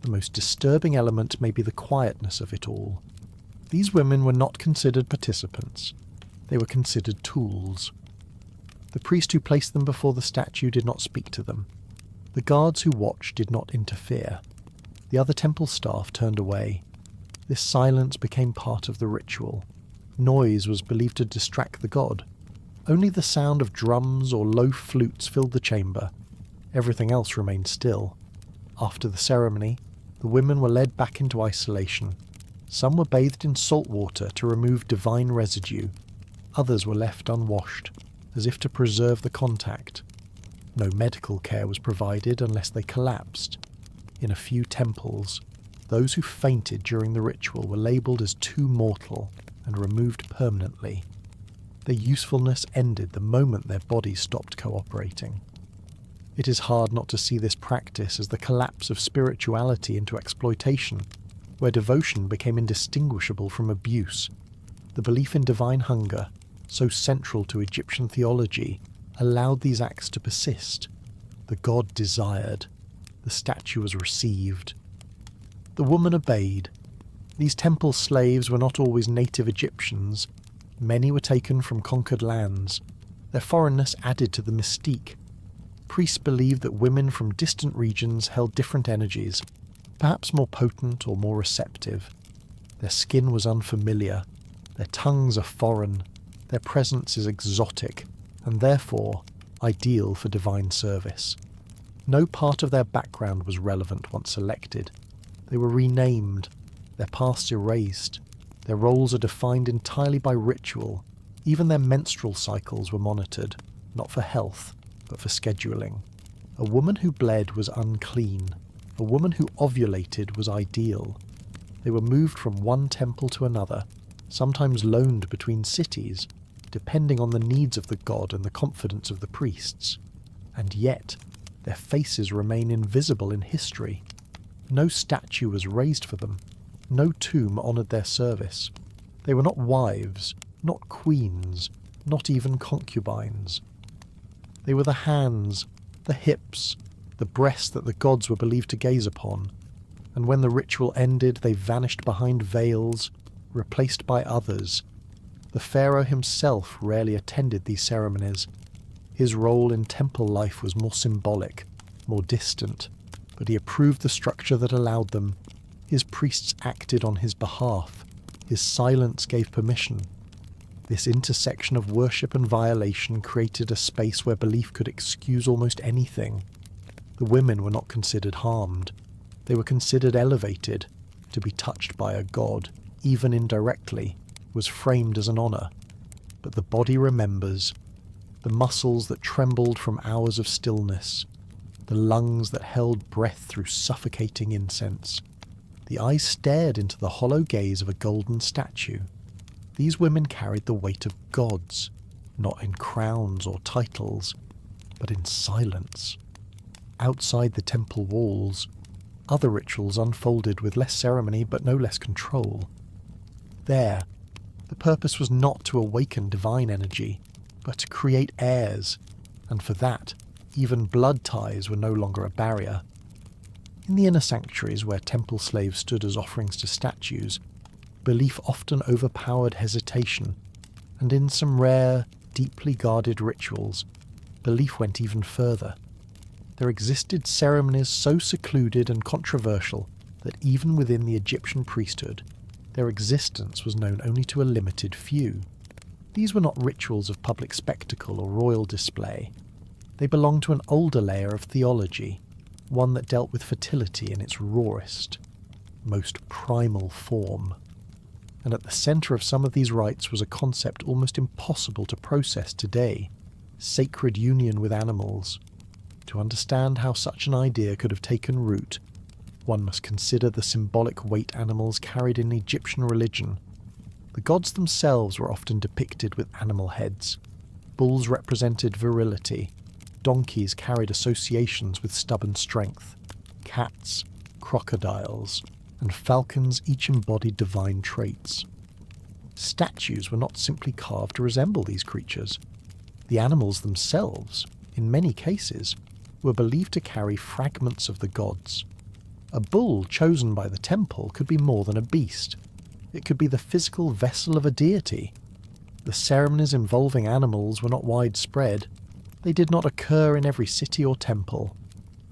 The most disturbing element may be the quietness of it all. These women were not considered participants. They were considered tools. The priest who placed them before the statue did not speak to them. The guards who watched did not interfere. The other temple staff turned away. This silence became part of the ritual. Noise was believed to distract the god. Only the sound of drums or low flutes filled the chamber. Everything else remained still. After the ceremony, the women were led back into isolation. Some were bathed in salt water to remove divine residue. Others were left unwashed, as if to preserve the contact. No medical care was provided unless they collapsed. In a few temples, those who fainted during the ritual were labelled as too mortal and removed permanently. Their usefulness ended the moment their bodies stopped cooperating. It is hard not to see this practice as the collapse of spirituality into exploitation, where devotion became indistinguishable from abuse. The belief in divine hunger, so central to Egyptian theology, allowed these acts to persist. The god desired. The statue was received. The woman obeyed. These temple slaves were not always native Egyptians. Many were taken from conquered lands. Their foreignness added to the mystique. Priests believed that women from distant regions held different energies, perhaps more potent or more receptive. Their skin was unfamiliar. Their tongues are foreign. Their presence is exotic, and therefore ideal for divine service. No part of their background was relevant once selected. They were renamed, their pasts erased. Their roles are defined entirely by ritual. Even their menstrual cycles were monitored, not for health, but for scheduling. A woman who bled was unclean. A woman who ovulated was ideal. They were moved from one temple to another, sometimes loaned between cities, depending on the needs of the god and the confidence of the priests. And yet, their faces remain invisible in history. No statue was raised for them. No tomb honoured their service. They were not wives, not queens, not even concubines. They were the hands, the hips, the breasts that the gods were believed to gaze upon, and when the ritual ended they vanished behind veils, replaced by others. The pharaoh himself rarely attended these ceremonies. His role in temple life was more symbolic, more distant, but he approved the structure that allowed them. His priests acted on his behalf. His silence gave permission. This intersection of worship and violation created a space where belief could excuse almost anything. The women were not considered harmed. They were considered elevated. To be touched by a god, even indirectly, was framed as an honour. But the body remembers. The muscles that trembled from hours of stillness. The lungs that held breath through suffocating incense. The eyes stared into the hollow gaze of a golden statue. These women carried the weight of gods, not in crowns or titles, but in silence. Outside the temple walls, other rituals unfolded with less ceremony but no less control. There, the purpose was not to awaken divine energy, but to create heirs, and for that, even blood ties were no longer a barrier. In the inner sanctuaries where temple slaves stood as offerings to statues, belief often overpowered hesitation, and in some rare, deeply guarded rituals, belief went even further. There existed ceremonies so secluded and controversial that even within the Egyptian priesthood, their existence was known only to a limited few. These were not rituals of public spectacle or royal display. They belonged to an older layer of theology, one that dealt with fertility in its rawest, most primal form. And at the centre of some of these rites was a concept almost impossible to process today: sacred union with animals. To understand how such an idea could have taken root, one must consider the symbolic weight animals carried in Egyptian religion. The gods themselves were often depicted with animal heads. Bulls represented virility. Donkeys carried associations with stubborn strength. Cats, crocodiles, and falcons each embodied divine traits. Statues were not simply carved to resemble these creatures. The animals themselves, in many cases, were believed to carry fragments of the gods. A bull chosen by the temple could be more than a beast. It could be the physical vessel of a deity. The ceremonies involving animals were not widespread. They did not occur in every city or temple.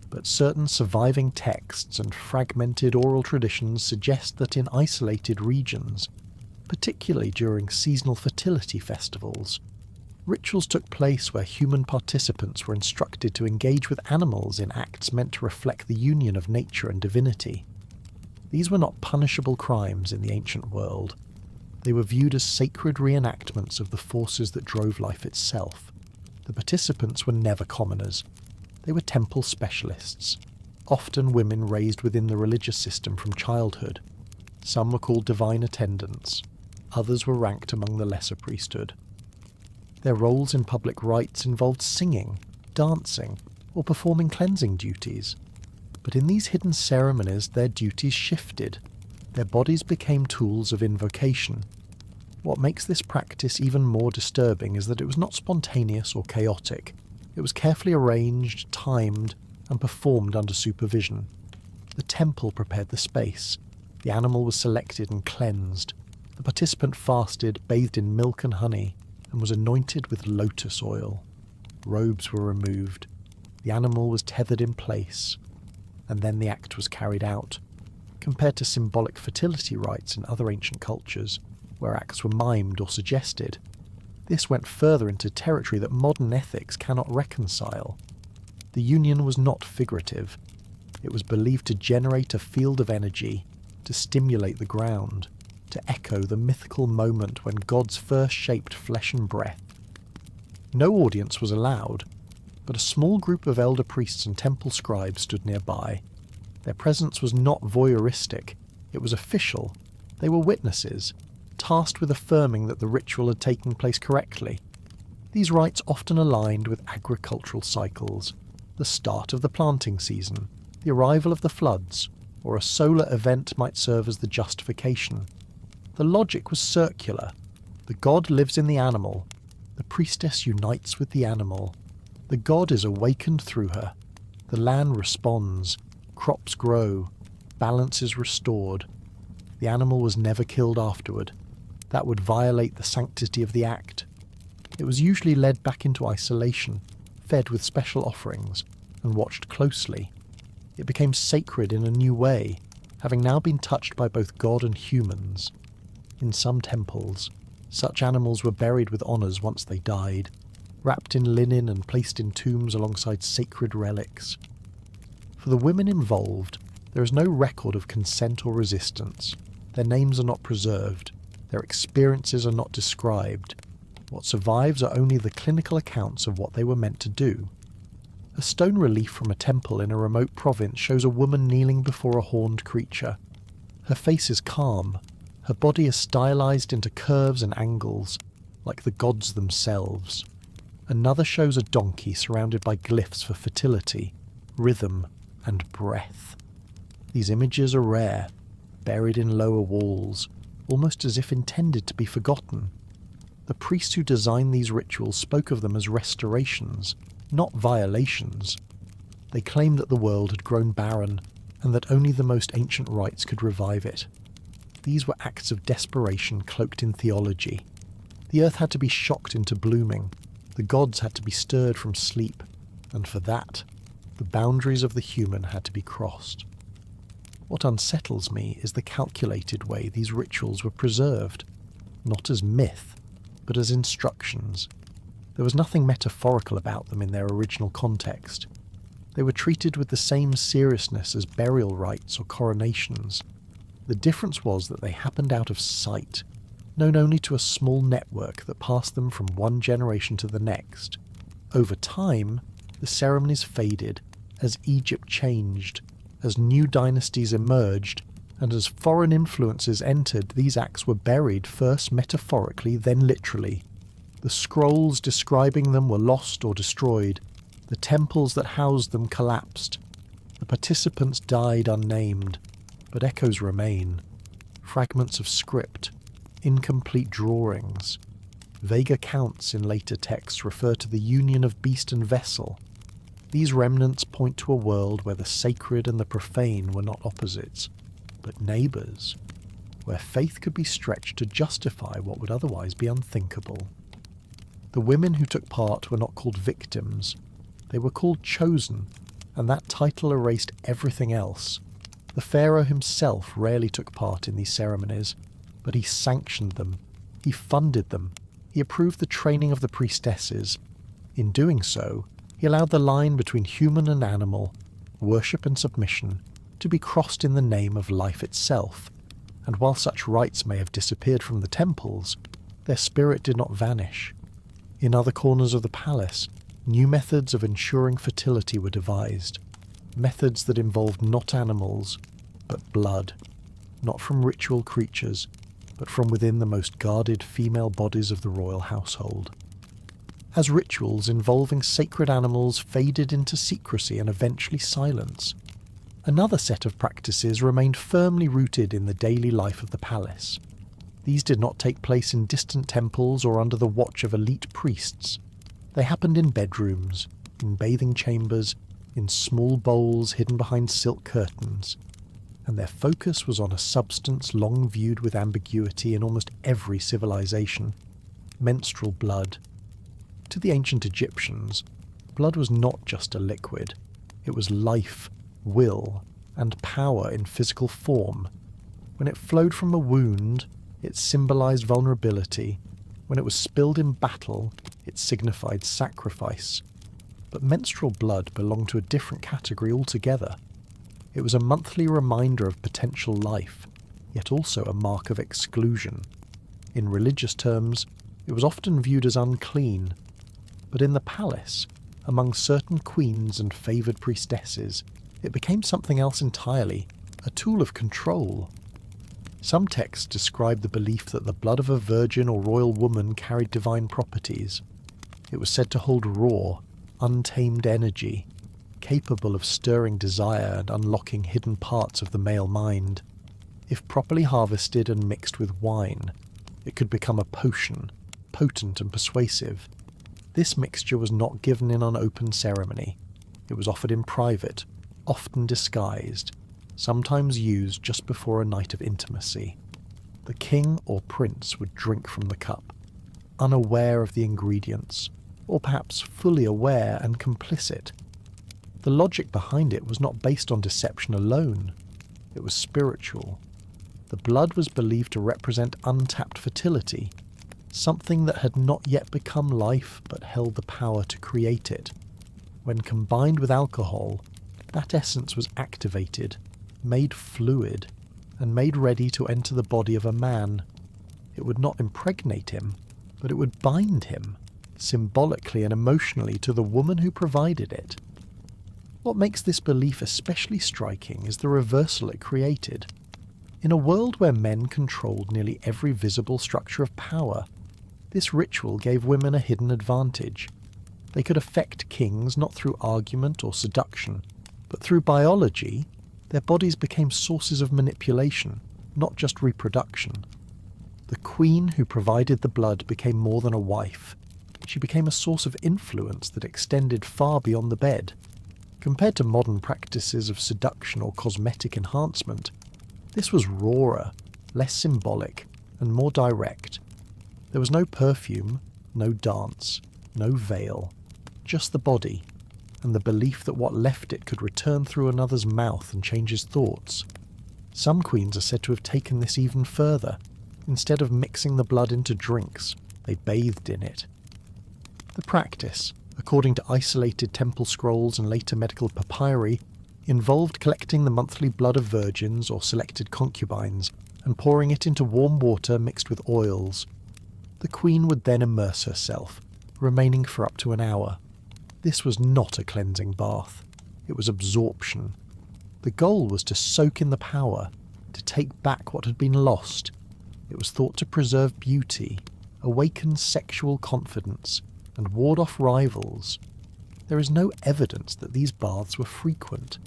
But certain surviving texts and fragmented oral traditions suggest that in isolated regions, particularly during seasonal fertility festivals, rituals took place where human participants were instructed to engage with animals in acts meant to reflect the union of nature and divinity. These were not punishable crimes in the ancient world. They were viewed as sacred reenactments of the forces that drove life itself. The participants were never commoners. They were temple specialists, often women raised within the religious system from childhood. Some were called divine attendants. Others were ranked among the lesser priesthood. Their roles in public rites involved singing, dancing, or performing cleansing duties. But in these hidden ceremonies, their duties shifted. Their bodies became tools of invocation. What makes this practice even more disturbing is that it was not spontaneous or chaotic. It was carefully arranged, timed, and performed under supervision. The temple prepared the space. The animal was selected and cleansed. The participant fasted, bathed in milk and honey, and was anointed with lotus oil. Robes were removed. The animal was tethered in place. And then the act was carried out. Compared to symbolic fertility rites in other ancient cultures, where acts were mimed or suggested, this went further into territory that modern ethics cannot reconcile. The union was not figurative. It was believed to generate a field of energy, to stimulate the ground, to echo the mythical moment when gods first shaped flesh and breath. No audience was allowed, but a small group of elder priests and temple scribes stood nearby. Their presence was not voyeuristic, it was official. They were witnesses, tasked with affirming that the ritual had taken place correctly. These rites often aligned with agricultural cycles, the start of the planting season, the arrival of the floods, or a solar event might serve as the justification. The logic was circular. The god lives in the animal. The priestess unites with the animal. The god is awakened through her. The land responds. Crops grow. Balance is restored. the animal was never killed afterward. That would violate the sanctity of the act. It was usually led back into isolation, fed with special offerings, and watched closely. It became sacred in a new way, having now been touched by both God and humans. In some temples, such animals were buried with honours once they died, wrapped in linen and placed in tombs alongside sacred relics. For the women involved, there is no record of consent or resistance. Their names are not preserved. Their experiences are not described. What survives are only the clinical accounts of what they were meant to do. A stone relief from a temple in a remote province shows a woman kneeling before a horned creature. Her face is calm. Her body is stylized into curves and angles, like the gods themselves. Another shows a donkey surrounded by glyphs for fertility, rhythm, and breath. These images are rare, buried in lower walls, almost as if intended to be forgotten. The priests who designed these rituals spoke of them as restorations, not violations. They claimed that the world had grown barren, and that only the most ancient rites could revive it. These were acts of desperation cloaked in theology. The earth had to be shocked into blooming, the gods had to be stirred from sleep, and for that, the boundaries of the human had to be crossed. What unsettles me is the calculated way these rituals were preserved, not as myth, but as instructions. There was nothing metaphorical about them in their original context. They were treated with the same seriousness as burial rites or coronations. The difference was that they happened out of sight, known only to a small network that passed them from one generation to the next. Over time, the ceremonies faded, as Egypt changed, as new dynasties emerged, and as foreign influences entered, these acts were buried first metaphorically, then literally. The scrolls describing them were lost or destroyed. The temples that housed them collapsed. The participants died unnamed, but echoes remain. Fragments of script, incomplete drawings. Vague accounts in later texts refer to the union of beast and vessel. These remnants point to a world where the sacred and the profane were not opposites, but neighbours, where faith could be stretched to justify what would otherwise be unthinkable. The women who took part were not called victims, they were called chosen, and that title erased everything else. The Pharaoh himself rarely took part in these ceremonies, but he sanctioned them, he funded them, he approved the training of the priestesses. In doing so, he allowed the line between human and animal, worship and submission, to be crossed in the name of life itself, and while such rites may have disappeared from the temples, their spirit did not vanish. In other corners of the palace, new methods of ensuring fertility were devised, methods that involved not animals, but blood, not from ritual creatures, but from within the most guarded female bodies of the royal household. As rituals involving sacred animals faded into secrecy and eventually silence, another set of practices remained firmly rooted in the daily life of the palace. These did not take place in distant temples or under the watch of elite priests. They happened in bedrooms, in bathing chambers, in small bowls hidden behind silk curtains, and their focus was on a substance long viewed with ambiguity in almost every civilization: menstrual blood. To the ancient Egyptians, blood was not just a liquid. It was life, will, and power in physical form. When it flowed from a wound, it symbolized vulnerability. When it was spilled in battle, it signified sacrifice. But menstrual blood belonged to a different category altogether. It was a monthly reminder of potential life, yet also a mark of exclusion. In religious terms, it was often viewed as unclean. But in the palace, among certain queens and favoured priestesses, it became something else entirely, a tool of control. Some texts describe the belief that the blood of a virgin or royal woman carried divine properties. It was said to hold raw, untamed energy, capable of stirring desire and unlocking hidden parts of the male mind. If properly harvested and mixed with wine, it could become a potion, potent and persuasive. This mixture was not given in an open ceremony. It was offered in private, often disguised. sometimes used just before a night of intimacy. The king or prince would drink from the cup, unaware of the ingredients, or perhaps fully aware and complicit. The logic behind it was not based on deception alone. It was spiritual. The blood was believed to represent untapped fertility, something that had not yet become life but held the power to create it. When combined with alcohol, that essence was activated, made fluid, and made ready to enter the body of a man. It would not impregnate him, but it would bind him, symbolically and emotionally, to the woman who provided it. What makes this belief especially striking is the reversal it created. In a world where men controlled nearly every visible structure of power, this ritual gave women a hidden advantage. They could affect kings not through argument or seduction, but through biology. Their bodies became sources of manipulation, not just reproduction. The queen who provided the blood became more than a wife. She became a source of influence that extended far beyond the bed. Compared to modern practices of seduction or cosmetic enhancement, this was rawer, less symbolic, and more direct. There was no perfume, no dance, no veil, just the body, and the belief that what left it could return through another's mouth and change his thoughts. Some queens are said to have taken this even further. Instead of mixing the blood into drinks, they bathed in it. The practice, according to isolated temple scrolls and later medical papyri, involved collecting the monthly blood of virgins or selected concubines and pouring it into warm water mixed with oils. The queen would then immerse herself, remaining for up to an hour. This was not a cleansing bath. It was absorption. The goal was to soak in the power, to take back what had been lost. It was thought to preserve beauty, awaken sexual confidence, and ward off rivals. There is no evidence that these baths were frequent.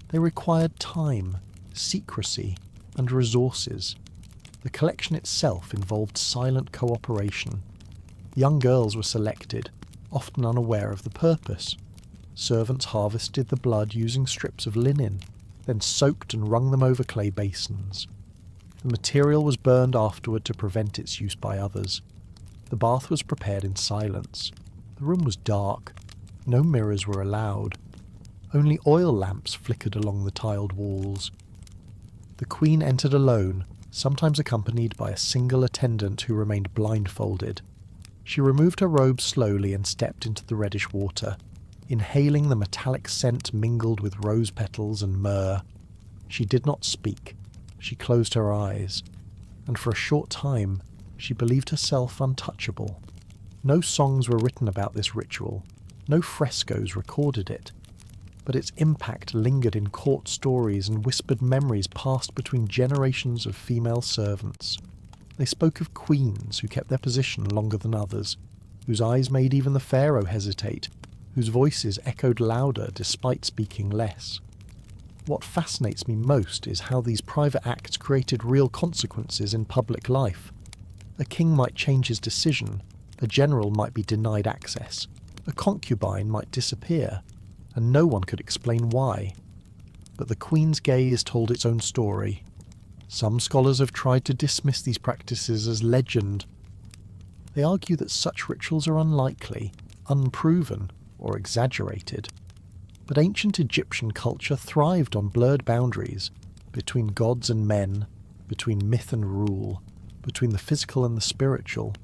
They required time, secrecy, and resources. The collection itself involved silent cooperation. Young girls were selected, often unaware of the purpose. Servants harvested the blood using strips of linen, then soaked and wrung them over clay basins. The material was burned afterward to prevent its use by others. The bath was prepared in silence. The room was dark. No mirrors were allowed. Only oil lamps flickered along the tiled walls. The queen entered alone, sometimes accompanied by a single attendant who remained blindfolded. She removed her robe slowly and stepped into the reddish water, inhaling the metallic scent mingled with rose petals and myrrh. She did not speak. She closed her eyes, and for a short time she believed herself untouchable. No songs were written about this ritual, no frescoes recorded it, but its impact lingered in court stories and whispered memories passed between generations of female servants. They spoke of queens who kept their position longer than others, whose eyes made even the pharaoh hesitate, whose voices echoed louder despite speaking less. What fascinates me most is how these private acts created real consequences in public life. A king might change his decision, a general might be denied access, a concubine might disappear, and no one could explain why. But the queen's gaze told its own story. Some scholars have tried to dismiss these practices as legend. They argue that such rituals are unlikely, unproven, or exaggerated. But ancient Egyptian culture thrived on blurred boundaries between gods and men, between myth and rule, between the physical and the spiritual.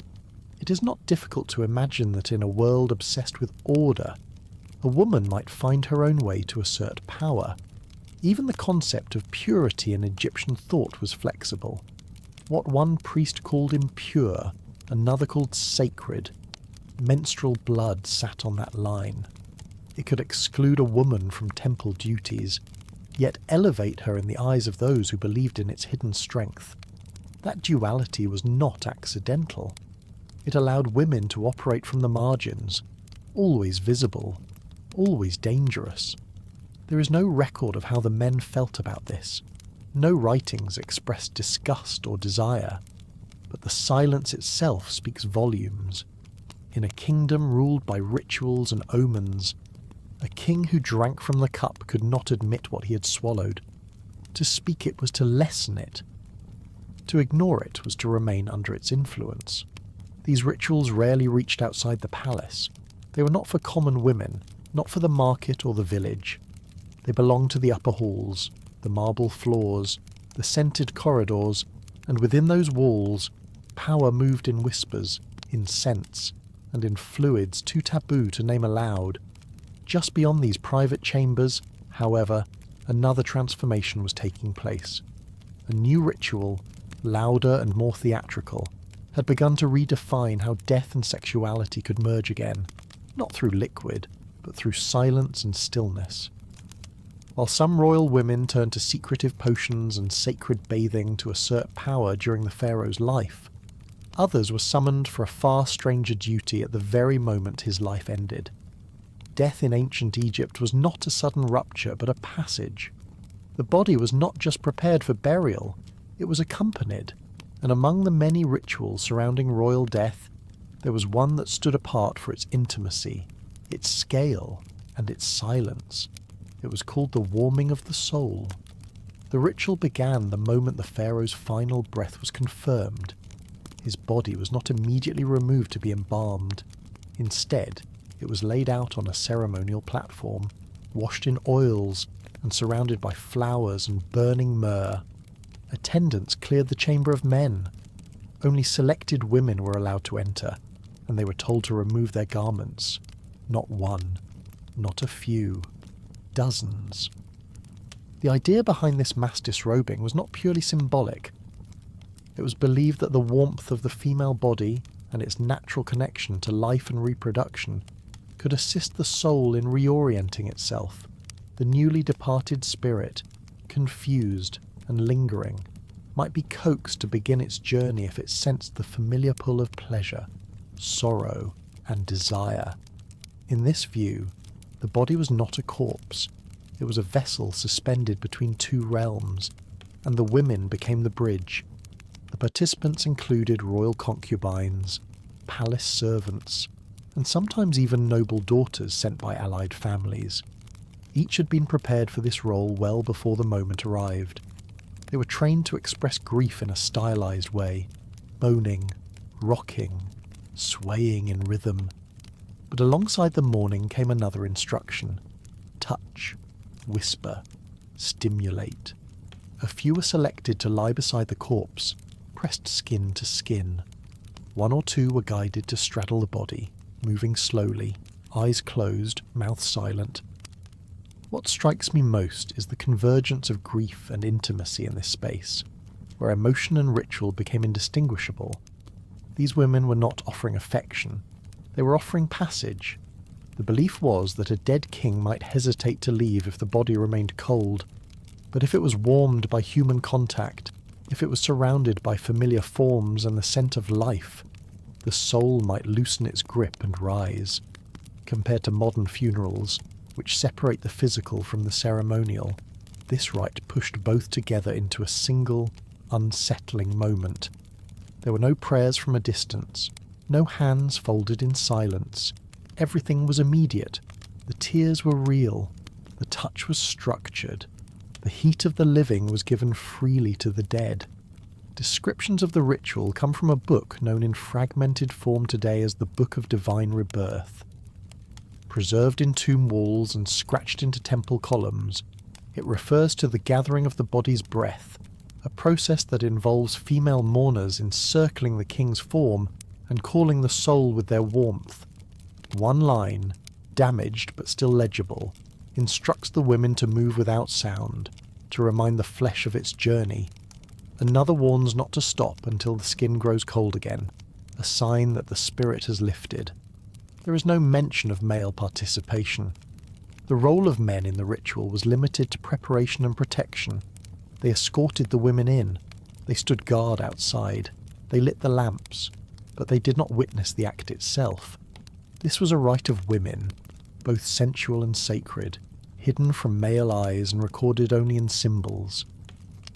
It is not difficult to imagine that in a world obsessed with order, a woman might find her own way to assert power. Even the concept of purity in Egyptian thought was flexible. What one priest called impure, another called sacred. Menstrual blood sat on that line. It could exclude a woman from temple duties, yet elevate her in the eyes of those who believed in its hidden strength. That duality was not accidental. It allowed women to operate from the margins, always visible, always dangerous. There is no record of how the men felt about this. No writings express disgust or desire, but the silence itself speaks volumes. In a kingdom ruled by rituals and omens, a king who drank from the cup could not admit what he had swallowed. To speak it was to lessen it. To ignore it was to remain under its influence. These rituals rarely reached outside the palace. They were not for common women, not for the market or the village. They belonged to the upper halls, the marble floors, the scented corridors, and within those walls, power moved in whispers, in scents, and in fluids too taboo to name aloud. Just beyond these private chambers, however, another transformation was taking place. A new ritual, louder and more theatrical, had begun to redefine how death and sexuality could merge again, not through liquid, but through silence and stillness. While some royal women turned to secretive potions and sacred bathing to assert power during the pharaoh's life, others were summoned for a far stranger duty at the very moment his life ended. Death in ancient Egypt was not a sudden rupture, but a passage. The body was not just prepared for burial, it was accompanied, and among the many rituals surrounding royal death, there was one that stood apart for its intimacy, its scale, and its silence. It was called the warming of the soul. The ritual began the moment the pharaoh's final breath was confirmed. His body was not immediately removed to be embalmed. Instead, it was laid out on a ceremonial platform, washed in oils and surrounded by flowers and burning myrrh. Attendants cleared the chamber of men. Only selected women were allowed to enter, and they were told to remove their garments. Not one, not a few, dozens. The idea behind this mass disrobing was not purely symbolic. It was believed that the warmth of the female body and its natural connection to life and reproduction could assist the soul in reorienting itself. The newly departed spirit, confused and lingering, might be coaxed to begin its journey if it sensed the familiar pull of pleasure, sorrow, and desire. In this view, the body was not a corpse. It was a vessel suspended between two realms, and the women became the bridge. The participants included royal concubines, palace servants, and sometimes even noble daughters sent by allied families. Each had been prepared for this role well before the moment arrived. They were trained to express grief in a stylized way, moaning, rocking, swaying in rhythm. But alongside the mourning came another instruction: touch, whisper, stimulate. A few were selected to lie beside the corpse, pressed skin to skin. One or two were guided to straddle the body, moving slowly, eyes closed, mouth silent. What strikes me most is the convergence of grief and intimacy in this space, where emotion and ritual became indistinguishable. These women were not offering affection, they were offering passage. The belief was that a dead king might hesitate to leave if the body remained cold, but if it was warmed by human contact, if it was surrounded by familiar forms and the scent of life, the soul might loosen its grip and rise. Compared to modern funerals, which separate the physical from the ceremonial, this rite pushed both together into a single, unsettling moment. There were no prayers from a distance, no hands folded in silence. Everything was immediate. The tears were real. The touch was structured. The heat of the living was given freely to the dead. Descriptions of the ritual come from a book known in fragmented form today as the Book of Divine Rebirth. Preserved in tomb walls and scratched into temple columns, it refers to the gathering of the body's breath, a process that involves female mourners encircling the king's form and calling the soul with their warmth. One line, damaged but still legible, instructs the women to move without sound, to remind the flesh of its journey. Another warns not to stop until the skin grows cold again, a sign that the spirit has lifted. There is no mention of male participation. The role of men in the ritual was limited to preparation and protection. They escorted the women in. They stood guard outside. They lit the lamps, but they did not witness the act itself. This was a rite of women, both sensual and sacred, hidden from male eyes and recorded only in symbols.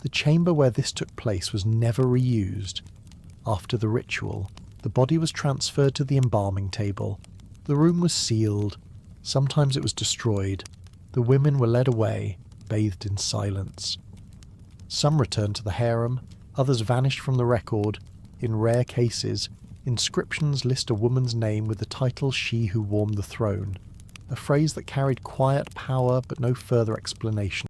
The chamber where this took place was never reused. After the ritual, the body was transferred to the embalming table. The room was sealed. Sometimes it was destroyed. The women were led away, bathed in silence. Some returned to the harem, others vanished from the record. In rare cases, inscriptions list a woman's name with the title "She Who Warmed the Throne," a phrase that carried quiet power but no further explanation.